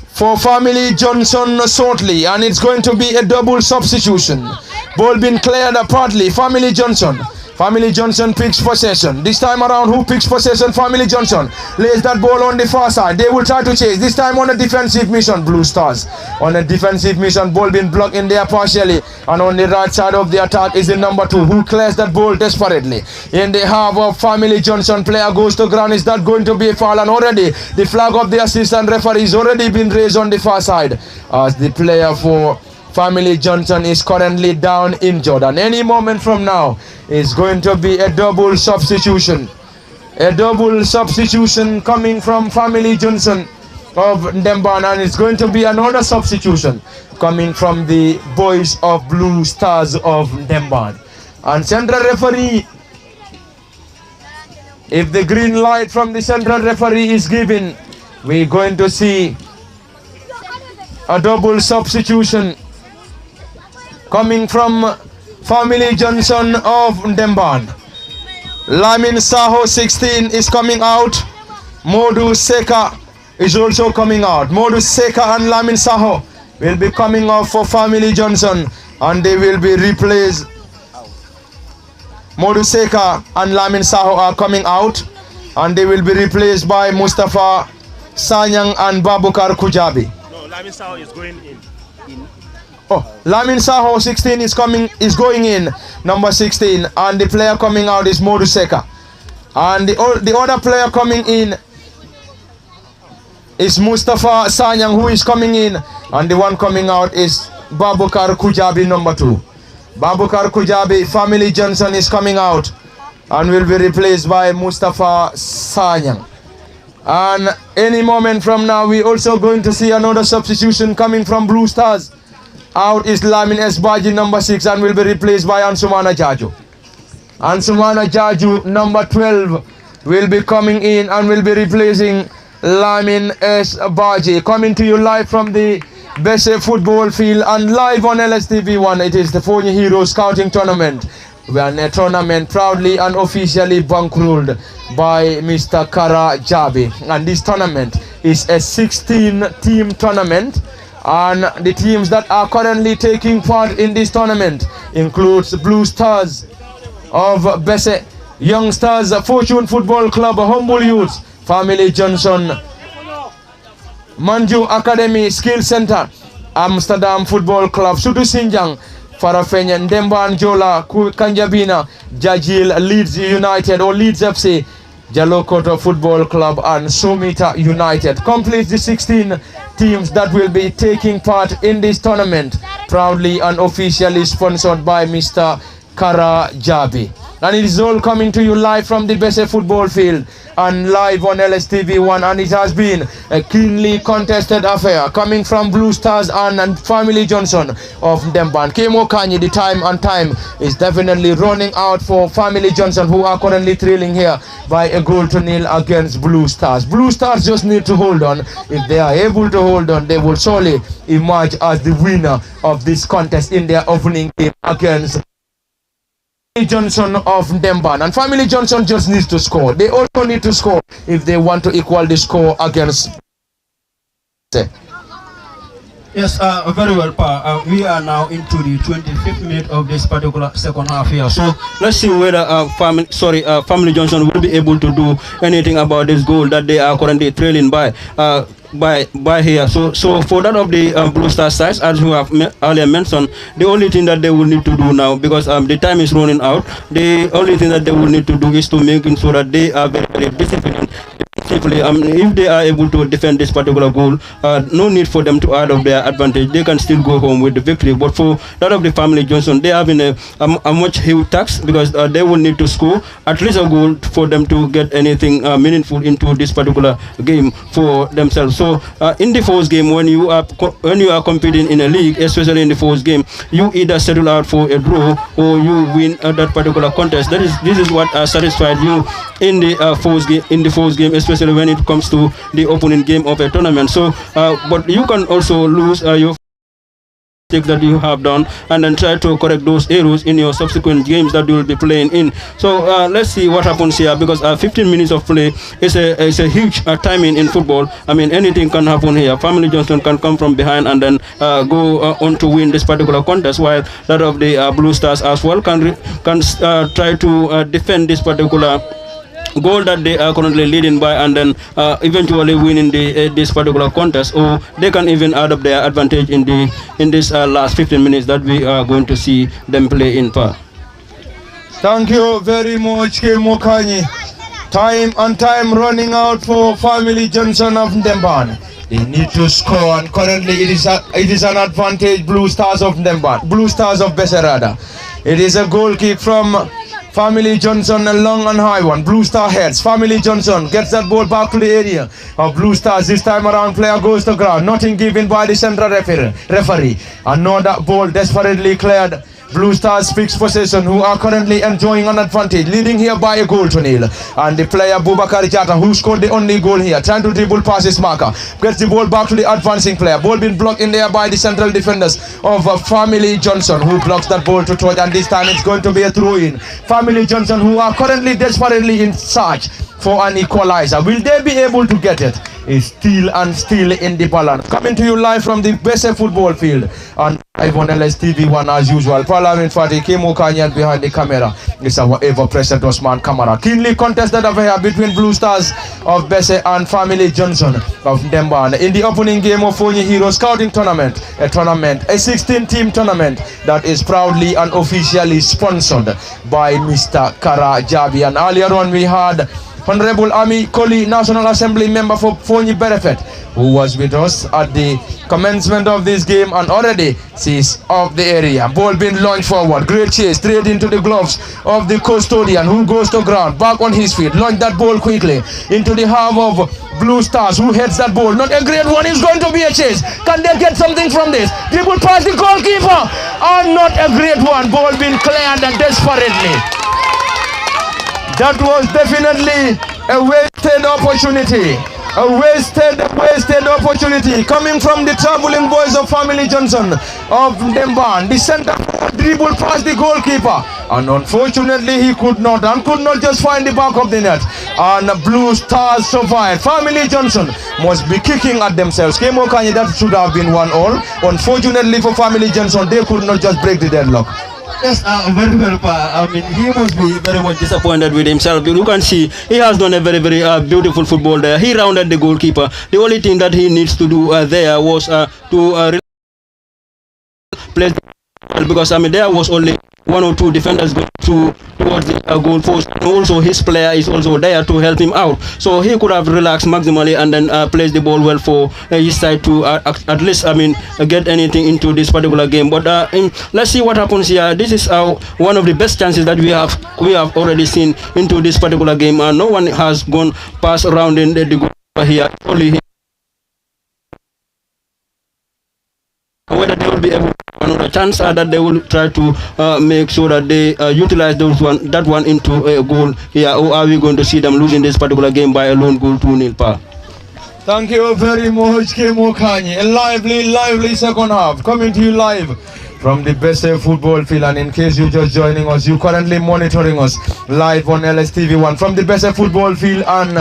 for Family Johnson shortly, and it's going to be a double substitution. Ball been cleared partly. Family Johnson picks possession. This time around, who picks possession? Family Johnson lays that ball on the far side. They will try to chase. This time on a defensive mission. Blue Stars on a defensive mission. Ball been blocked in there partially. And on the right side of the attack is the number 2, who clears that ball desperately. In the half of Family Johnson, player goes to ground. Is that going to be a foul? And already the flag of the assistant referee has already been raised on the far side as the player for Family Johnson is currently down injured, and any moment from now is going to be a double substitution. A double substitution coming from Family Johnson of Demban, and it's going to be another substitution coming from the boys of Blue Stars of Demban. And central referee, if the green light from the central referee is given, we're going to see a double substitution coming from Family Johnson of Demban. Lamin Saho 16 is coming out. Modu Seka is also coming out. Modu Seka and Lamin Saho will be coming out for Family Johnson, and they will be replaced. Modu Seka and Lamin Saho are coming out, and they will be replaced by Mustafa Sanyang and Babukar Kujabi. No, Lamin Saho is going in. Oh, Lamin Saho 16 is going in, number 16, and the player coming out is Modu Seka. And the other player coming in is Mustafa Sanyang, who is coming in, and the one coming out is Babukar Kujabi, number 2. Babukar Kujabi, Family Johnson, is coming out and will be replaced by Mustafa Sanyang. And any moment from now, we also going to see another substitution coming from Blue Stars. Out is Lamin Esbaji, number 6, and will be replaced by Ansumana Jaju. Ansumana Jaju, number 12, will be coming in and will be replacing Lamin Esbaji. Coming to you live from the Besse football field and live on LSTV1. It is the Foni Heroes Scouting Tournament. We are in a tournament proudly and officially bankrolled by Mr. Kara Jabi. And this tournament is a 16-team tournament. And the teams that are currently taking part in this tournament includes Blue Stars of Besse, Young Stars, Fortune Football Club, Humble Youths, Family Johnson, Manju Academy Skill Center, Amsterdam Football Club, Sudu Sinjang, Farafenya, Ndemba Anjola, Kanjabina, Jajil, Leeds United or Leeds FC, Jalokoto Football Club, and Somita United. Completes the 16 teams that will be taking part in this tournament, proudly and officially sponsored by Mr. Kara Jabi. And it is all coming to you live from the Besse football field and live on LSTV1, and it has been a keenly contested affair coming from Blue Stars and Family Johnson of Demban. Kemo Kanyi, the time is definitely running out for Family Johnson, who are currently trailing here by a 0-0 against Blue Stars. Blue Stars just need to hold on. If they are able to hold on, they will surely emerge as the winner of this contest in their opening game against Johnson of Demban. And Family Johnson just needs to score. They also need to score if they want to equal the score against. Yes, very well, Pa. We are now into the 25th minute of this particular second half here. So let's see whether Family Johnson will be able to do anything about this goal that they are currently trailing by here. So for that of the Blue Star sides, as we have earlier mentioned, the only thing that they will need to do now, because the time is running out, the only thing that they will need to do is to make sure that they are very, very disciplined. If they are able to defend this particular goal, no need for them to add of their advantage. They can still go home with the victory. But for that of the Family Johnson, they have a much huge task, because they will need to score at least a goal for them to get anything meaningful into this particular game for themselves. So in the first game, when you are competing in a league, especially in the first game, you either settle out for a draw or you win that particular contest. This is what satisfied you in the first game, especially when it comes to the opening game of a tournament. So but you can also lose your mistakes that you have done and then try to correct those errors in your subsequent games that you will be playing in. So let's see what happens here, because 15 minutes of play is a huge timing in football. I mean, anything can happen here. Family Johnson can come from behind and then go on to win this particular contest, while that of the Blue Stars as well can try to defend this particular goal that they are currently leading by, and then eventually winning this particular contest, or they can even add up their advantage in this last 15 minutes that we are going to see them play in par. Thank you very much, Kemo Kanyi. Time running out for Family Johnson of Demban. They need to score, and currently it is an advantage Blue Stars of Demban, Blue Stars of Besserada. It is a goal kick from Family Johnson, a long and high one. Blue Star heads. Family Johnson gets that ball back to the area of Blue Stars. This time around, player goes to ground. Nothing given by the central referee. Another ball desperately cleared. Blue Stars fixed possession, who are currently enjoying an advantage, leading here by a 0-0. And the player Bubakar Jata, who scored the only goal here, trying to dribble past his marker, gets the ball back to the advancing player. Ball being blocked in there by the central defenders of Family Johnson, who blocks that ball to Troy, and this time it's going to be a throw-in. Family Johnson, who are currently desperately in search for an equalizer. Will they be able to get it? Is still and still in the balance. Coming to you live from the Bese football field and live on LSTV1 as usual. Parliament Fati Kemo Kanyan behind the camera. It's our ever-present Osman Kamara. Keenly contested affair between Blue Stars of Bese and Family Johnson of Demban in the opening game of Foni Hero Scouting Tournament. A 16-team tournament that is proudly and officially sponsored by Mr. Kara Jabi. And earlier on we had Honorable Ami Koli, National Assembly member for Foni Berefet, who was with us at the commencement of this game and already sees of the area. Ball being launched forward, great chase, straight into the gloves of the custodian, who goes to ground, back on his feet, launch that ball quickly into the half of Blue Stars, who heads that ball. Not a great one, is going to be a chase. Can they get something from this? Dribble past the goalkeeper, and not a great one. Ball being cleared and desperately. That was definitely a wasted opportunity. A wasted opportunity coming from the traveling boys of Family Johnson of Demban. The center dribbled past the goalkeeper, and unfortunately he could not just find the back of the net. And Blue Stars survived. Family Johnson must be kicking at themselves. Kemo Kanye, that should have been 1-1. Unfortunately for Family Johnson, they could not just break the deadlock. Yes, very well, Pa. I mean, he must be very much disappointed with himself. You can see he has done a very, very beautiful football there. He rounded the goalkeeper. The only thing that he needs to do there was to place the ball, because I mean there was only one or two defenders going towards the goal post, and also his player is also there to help him out, so he could have relaxed maximally and then placed the ball well for his side to at least get anything into this particular game. But let's see what happens here. This is one of the best chances that we have already seen into this particular game. No one has gone past around in the goal here, only him. Whether they will be able to another chance that they will try to make sure that they utilize that one into a goal here, or are we going to see them losing this particular game by a lone goal 2-0, Pa? Thank you very much, Kemo Kanye. A lively second half coming to you live from the Best Football Field. And in case you're just joining us, you're currently monitoring us live on LSTV1 from the Best Football Field and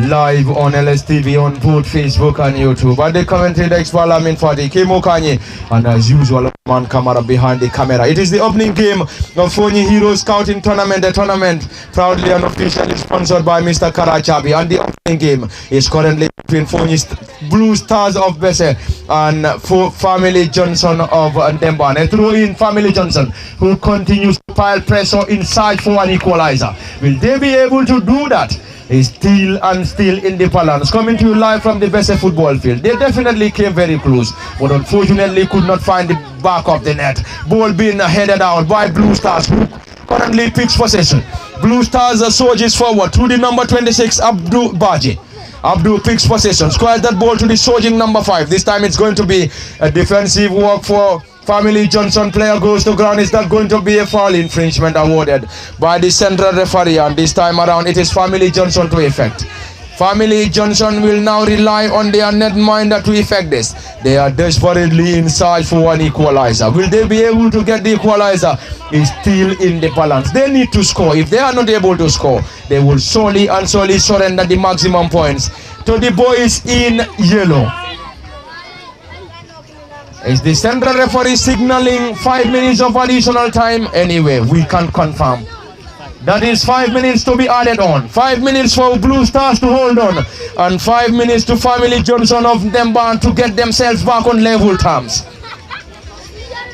live on LSTV on both Facebook and YouTube. At the commentary desk, Parliament Fati Kemo Kanye, and as usual, man camera behind the camera. It is the opening game of Foni Heroes Scouting Tournament, a tournament proudly and officially sponsored by Mr. Karachabi. And the opening game is currently between Foni Blue Stars of Bese and Family Johnson of Demban. A throw in Family Johnson, who continues to pile pressure inside for an equalizer. Will they be able to do that? Is still in the balance. Coming to you live from the Bese football field. They definitely came very close, but unfortunately could not find the back of the net. Ball being headed out by Blue Stars, who currently picks possession. Blue Stars surges forward to the number 26, Abdul Baji. Abdul picks possession, squares that ball to the surging number 5. This time it's going to be a defensive work for Family Johnson. Player goes to ground. Is that going to be a foul infringement awarded by the central referee? And this time around it is Family Johnson to effect. Family Johnson will now rely on their netminder to effect this. They are desperately in search for an equalizer. Will they be able to get the equalizer? Is still in the balance. They need to score. If they are not able to score, they will solely surrender the maximum points to the boys in yellow. Is the central referee signaling 5 minutes of additional time? Anyway, we can confirm that is 5 minutes to be added on. 5 minutes for Blue Stars to hold on, and 5 minutes to Family Johnson of Demban to get themselves back on level terms.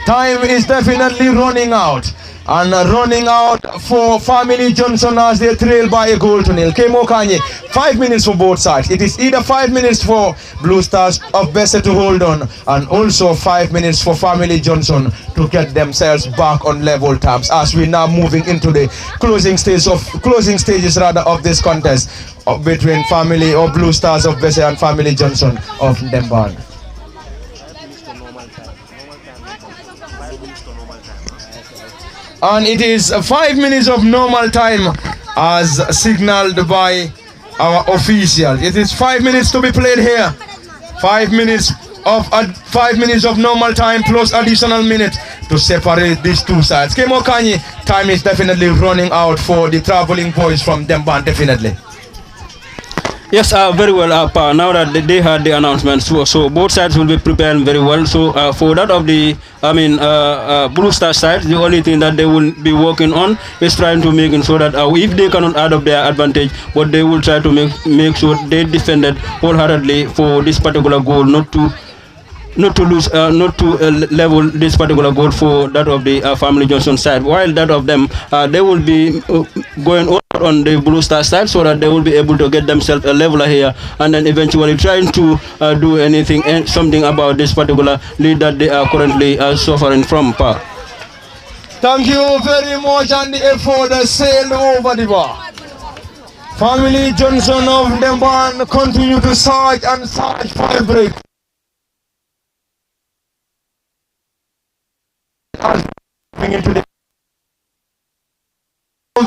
Time is definitely running out, and running out for Family Johnson as they trail by a goal to nil. Kemo Kanye, 5 minutes for both sides. It is either 5 minutes for Blue Stars of Bese to hold on, and also 5 minutes for Family Johnson to get themselves back on level terms, as we now moving into the closing stages of this contest between Family or Blue Stars of Bese and Family Johnson of Demban. And it is 5 minutes of normal time as signaled by our official. It is 5 minutes to be played here. 5 minutes of normal time plus additional minute to separate these two sides. Kemo Kanye, time is definitely running out for the traveling boys from Demban, definitely. Yes, very well. Pa. Now that they had the announcement, so both sides will be preparing very well. So for that of the, Blue Star side, the only thing that they will be working on is trying to make it so that if they cannot add up their advantage, but they will try to make sure they defended wholeheartedly for this particular goal, not to lose, not to level this particular goal for that of the Family Junction side. While that of them, they will be going on the Blue Star side so that they will be able to get themselves a leveler here and then eventually trying to do anything and something about this particular lead that they are currently suffering from. Pa. Thank you very much, and the effort has sailed over the bar. Family Johnson of Demban continue to search and search for a break. Into the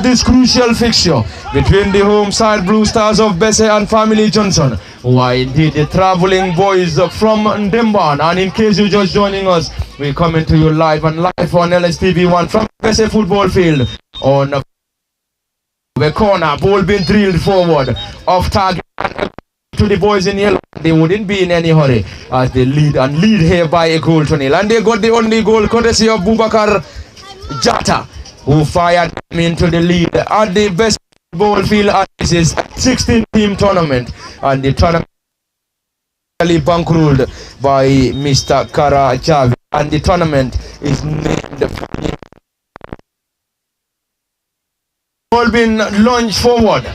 this crucial fixture between the home side Blue Stars of Besse and Family Johnson, who are indeed the traveling boys from Demban. And in case you're just joining us, we're coming to you live on LSTV1 from Besse football field on the corner. Ball being drilled forward off target to the boys in yellow. They wouldn't be in any hurry as they lead here by a goal to nil. And they got the only goal courtesy of Bubakar Jata, who fired them into the lead at the best ball field at this 16-team tournament. And the tournament bankrolled by Mr. Kara Javi. And the tournament is named ball being launched forward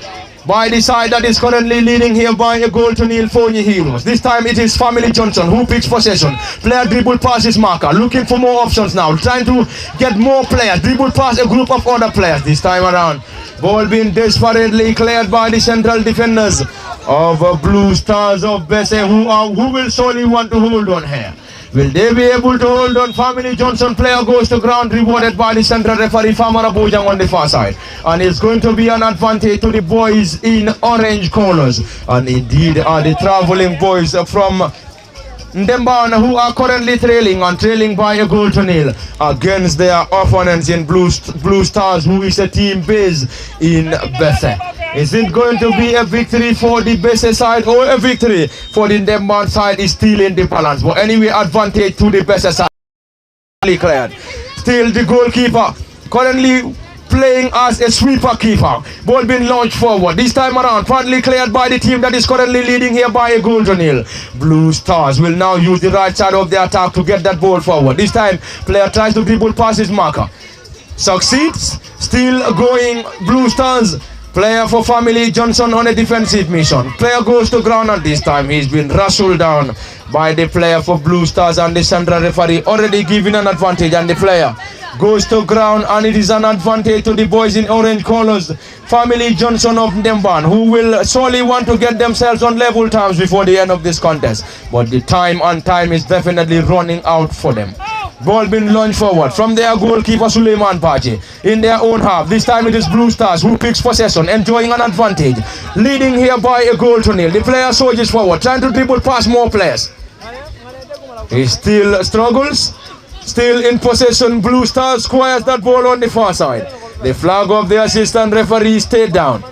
by the side that is currently leading here by a goal to nil Foni Heroes. This time it is Family Johnson who picks possession. Player dribble passes marker, looking for more options now, trying to get more players, dribble past a group of other players this time around. Ball being desperately cleared by the central defenders of Blue Stars of Besse, who will solely want to hold on here. Will they be able to hold on? Family Johnson player goes to ground, rewarded by the central referee Famara Bojang on the far side. And it's going to be an advantage to the boys in orange colors. And indeed are the traveling boys from Ndembana, who are currently trailing by a goal to nil against their opponents in Blue Stars, who is a team based in Besse. Is it going to be a victory for the Besse side or a victory for the Ndembana side? Is still in the balance, but anyway, advantage to the Besse side. Cleared. Still the goalkeeper currently playing as a sweeper keeper. Ball being launched forward. This time around, partly cleared by the team that is currently leading here by a goal to nil. Blue Stars will now use the right side of the attack to get that ball forward. This time, player tries to dribble past his marker. Succeeds. Still going Blue Stars. Player for Family Johnson on a defensive mission. Player goes to ground at this time. He's been wrestled down by the player for Blue Stars, and the central referee already giving an advantage, and the player goes to ground, and it is an advantage to the boys in orange colors, Family Johnson of Demban, who will solely want to get themselves on level terms before the end of this contest. But the time is definitely running out for them. Ball being launched forward from their goalkeeper Suleiman Paji in their own half. This time it is Blue Stars who picks possession, enjoying an advantage, leading here by a goal to nil. The player surges forward, trying to dribble past more players. He still struggles. Still in possession, Blue Stars squares that ball on the far side. The flag of the assistant referee stayed down.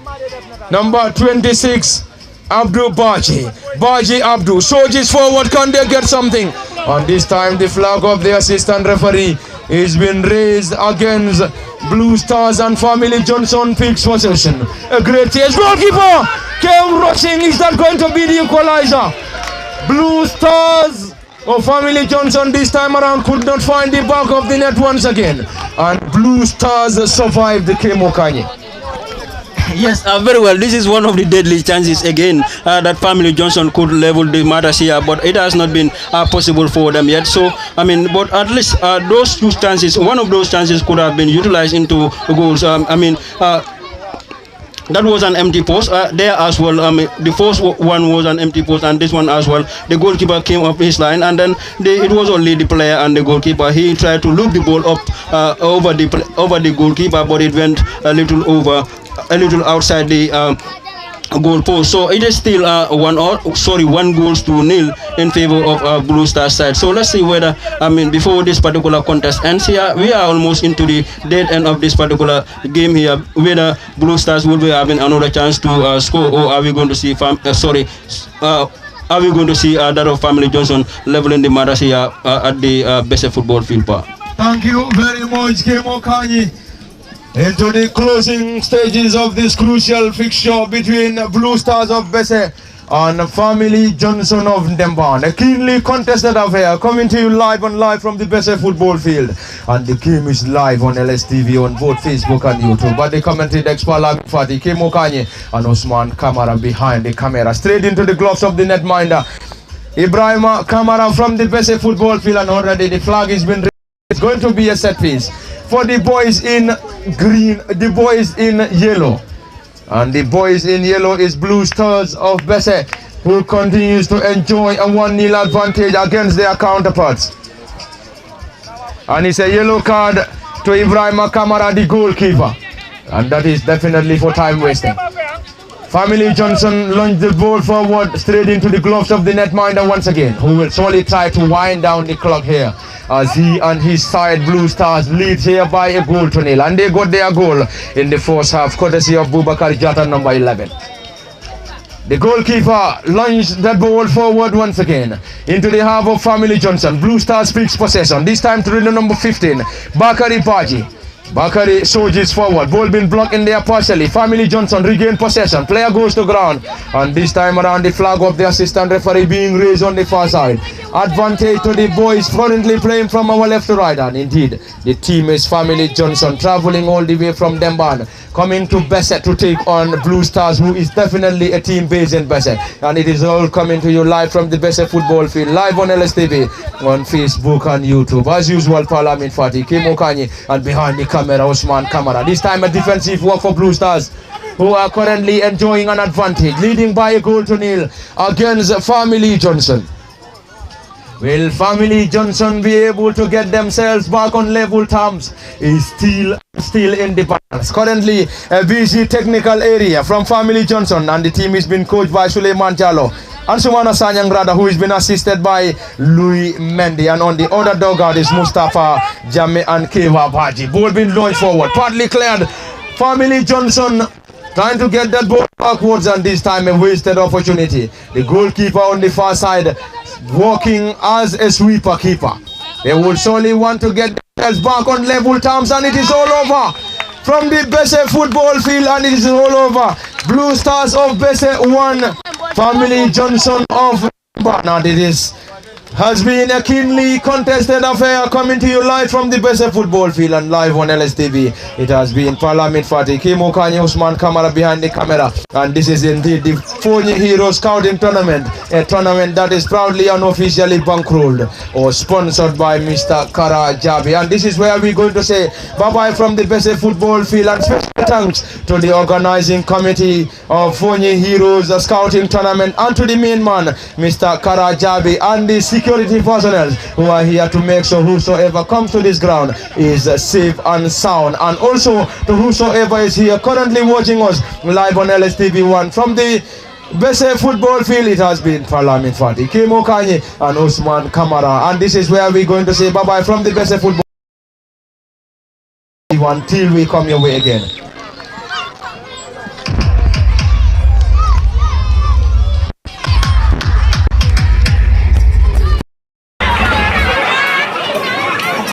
Number 26, Abdul Baji Abdul surges forward. Can they get something? And this time the flag of the assistant referee is being raised against Blue Stars, and Family Johnson picks possession. A great chase. Goalkeeper came rushing. Is that going to be the equalizer? Blue Stars or Family Johnson this time around could not find the back of the net once again. And Blue Stars survived the Kemo Kanye. Yes, very well. This is one of the deadly chances again that Family Johnson could level the matters here, but it has not been possible for them yet. So, but at least those two chances, one of those chances could have been utilized into goals. That was an empty post there as well. The first one was an empty post, and this one as well. The goalkeeper came up his line, and then it was only the player and the goalkeeper. He tried to loop the ball up over the goalkeeper, but it went a little outside the goal post. So it is still 1-0 in favor of Blue Stars side. So let's see whether, before this particular contest ends here, we are almost into the dead end of this particular game here, whether Blue Stars will be having another chance to score, or are we going to see are we going to see that of Family Johnson leveling the matters here at the Bese football field? Thank you very much, Kemo Kanye. Into the closing stages of this crucial fixture between Blue Stars of Bese and Family Johnson of Ndemban. A keenly contested affair coming to you live from the Bese football field. And the game is live on LSTV on both Facebook and YouTube. But the commentary decks Palam Fati, Kemo Kanye and Osman Kamara behind the camera. Straight into the gloves of the netminder. Ibrahim Kamara from the Bese football field, and already the flag has been raised. It's going to be a set piece for the boys in green, the boys in yellow. And the boys in yellow is Blue Stars of Bese, who continues to enjoy a 1-0 advantage against their counterparts. And it's a yellow card to Ibrahim Kamara, the goalkeeper. And that is definitely for time wasting. Family Johnson launched the ball forward straight into the gloves of the netminder once again, who will surely try to wind down the clock here as he and his side Blue Stars lead here by a 1-0. And they got their goal in the first half, courtesy of Bubakar Jata, number 11. The goalkeeper launched that ball forward once again into the half of Family Johnson. Blue Stars picks possession, this time to the number 15, Bakari Baji. Bakari surges forward, ball being blocked in there partially. Family Johnson regain possession, player goes to ground, and this time around the flag of the assistant referee being raised on the far side. Advantage to the boys currently playing from our left to right, and indeed the team is Family Johnson, travelling all the way from Demban, coming to Bese to take on Blue Stars, who is definitely a team based in Bese. And it is all coming to you live from the Bese football field, live on LSTV, on Facebook and YouTube. As usual, Parliament Fati, Kemo Kanye, and behind the camera, Osman Kamara. This time a defensive work for Blue Stars, who are currently enjoying an advantage, leading by a 0 against Family Johnson. Will Family Johnson be able to get themselves back on level terms? Is still in the balance. Currently a busy technical area from Family Johnson, and the team is being coached by Suleiman Jallo and Sumana Sanyangrada, who has been assisted by Louis Mendy, and on the other dugout is Mustafa Jame and Keva Baji. Ball being launched forward, partly cleared. Family Johnson trying to get that ball backwards, and this time a wasted opportunity. The goalkeeper on the far side working as a sweeper keeper. They will surely want to get themselves back on level terms, and it is all over from the Bese football field, and it is all over. Blue Stars of Bese 1, Family Johnson of Bernard. It has been a keenly contested affair coming to you live from the Bese football field and live on LSTV. It has been Parliament Fati, Kemo Kanye, Usman Kamara behind the camera, and this is indeed the Foni Hero Scouting Tournament, a tournament that is proudly unofficially bankrolled or sponsored by Mr. Kara Jabi. And this is where we're going to say bye-bye from the Bese football field, and special thanks to the organizing committee of Foni Heroes Scouting Tournament, and to the main man, Mr. Kara Jabi, and the security personnel who are here to make sure whosoever comes to this ground is safe and sound, and also to whosoever is here currently watching us live on LSTV1 from the Bese football field. It has been Parliament Fati, Kemo Kanye and Osman Kamara, and this is where we're going to say bye-bye from the Bese football until we come your way again.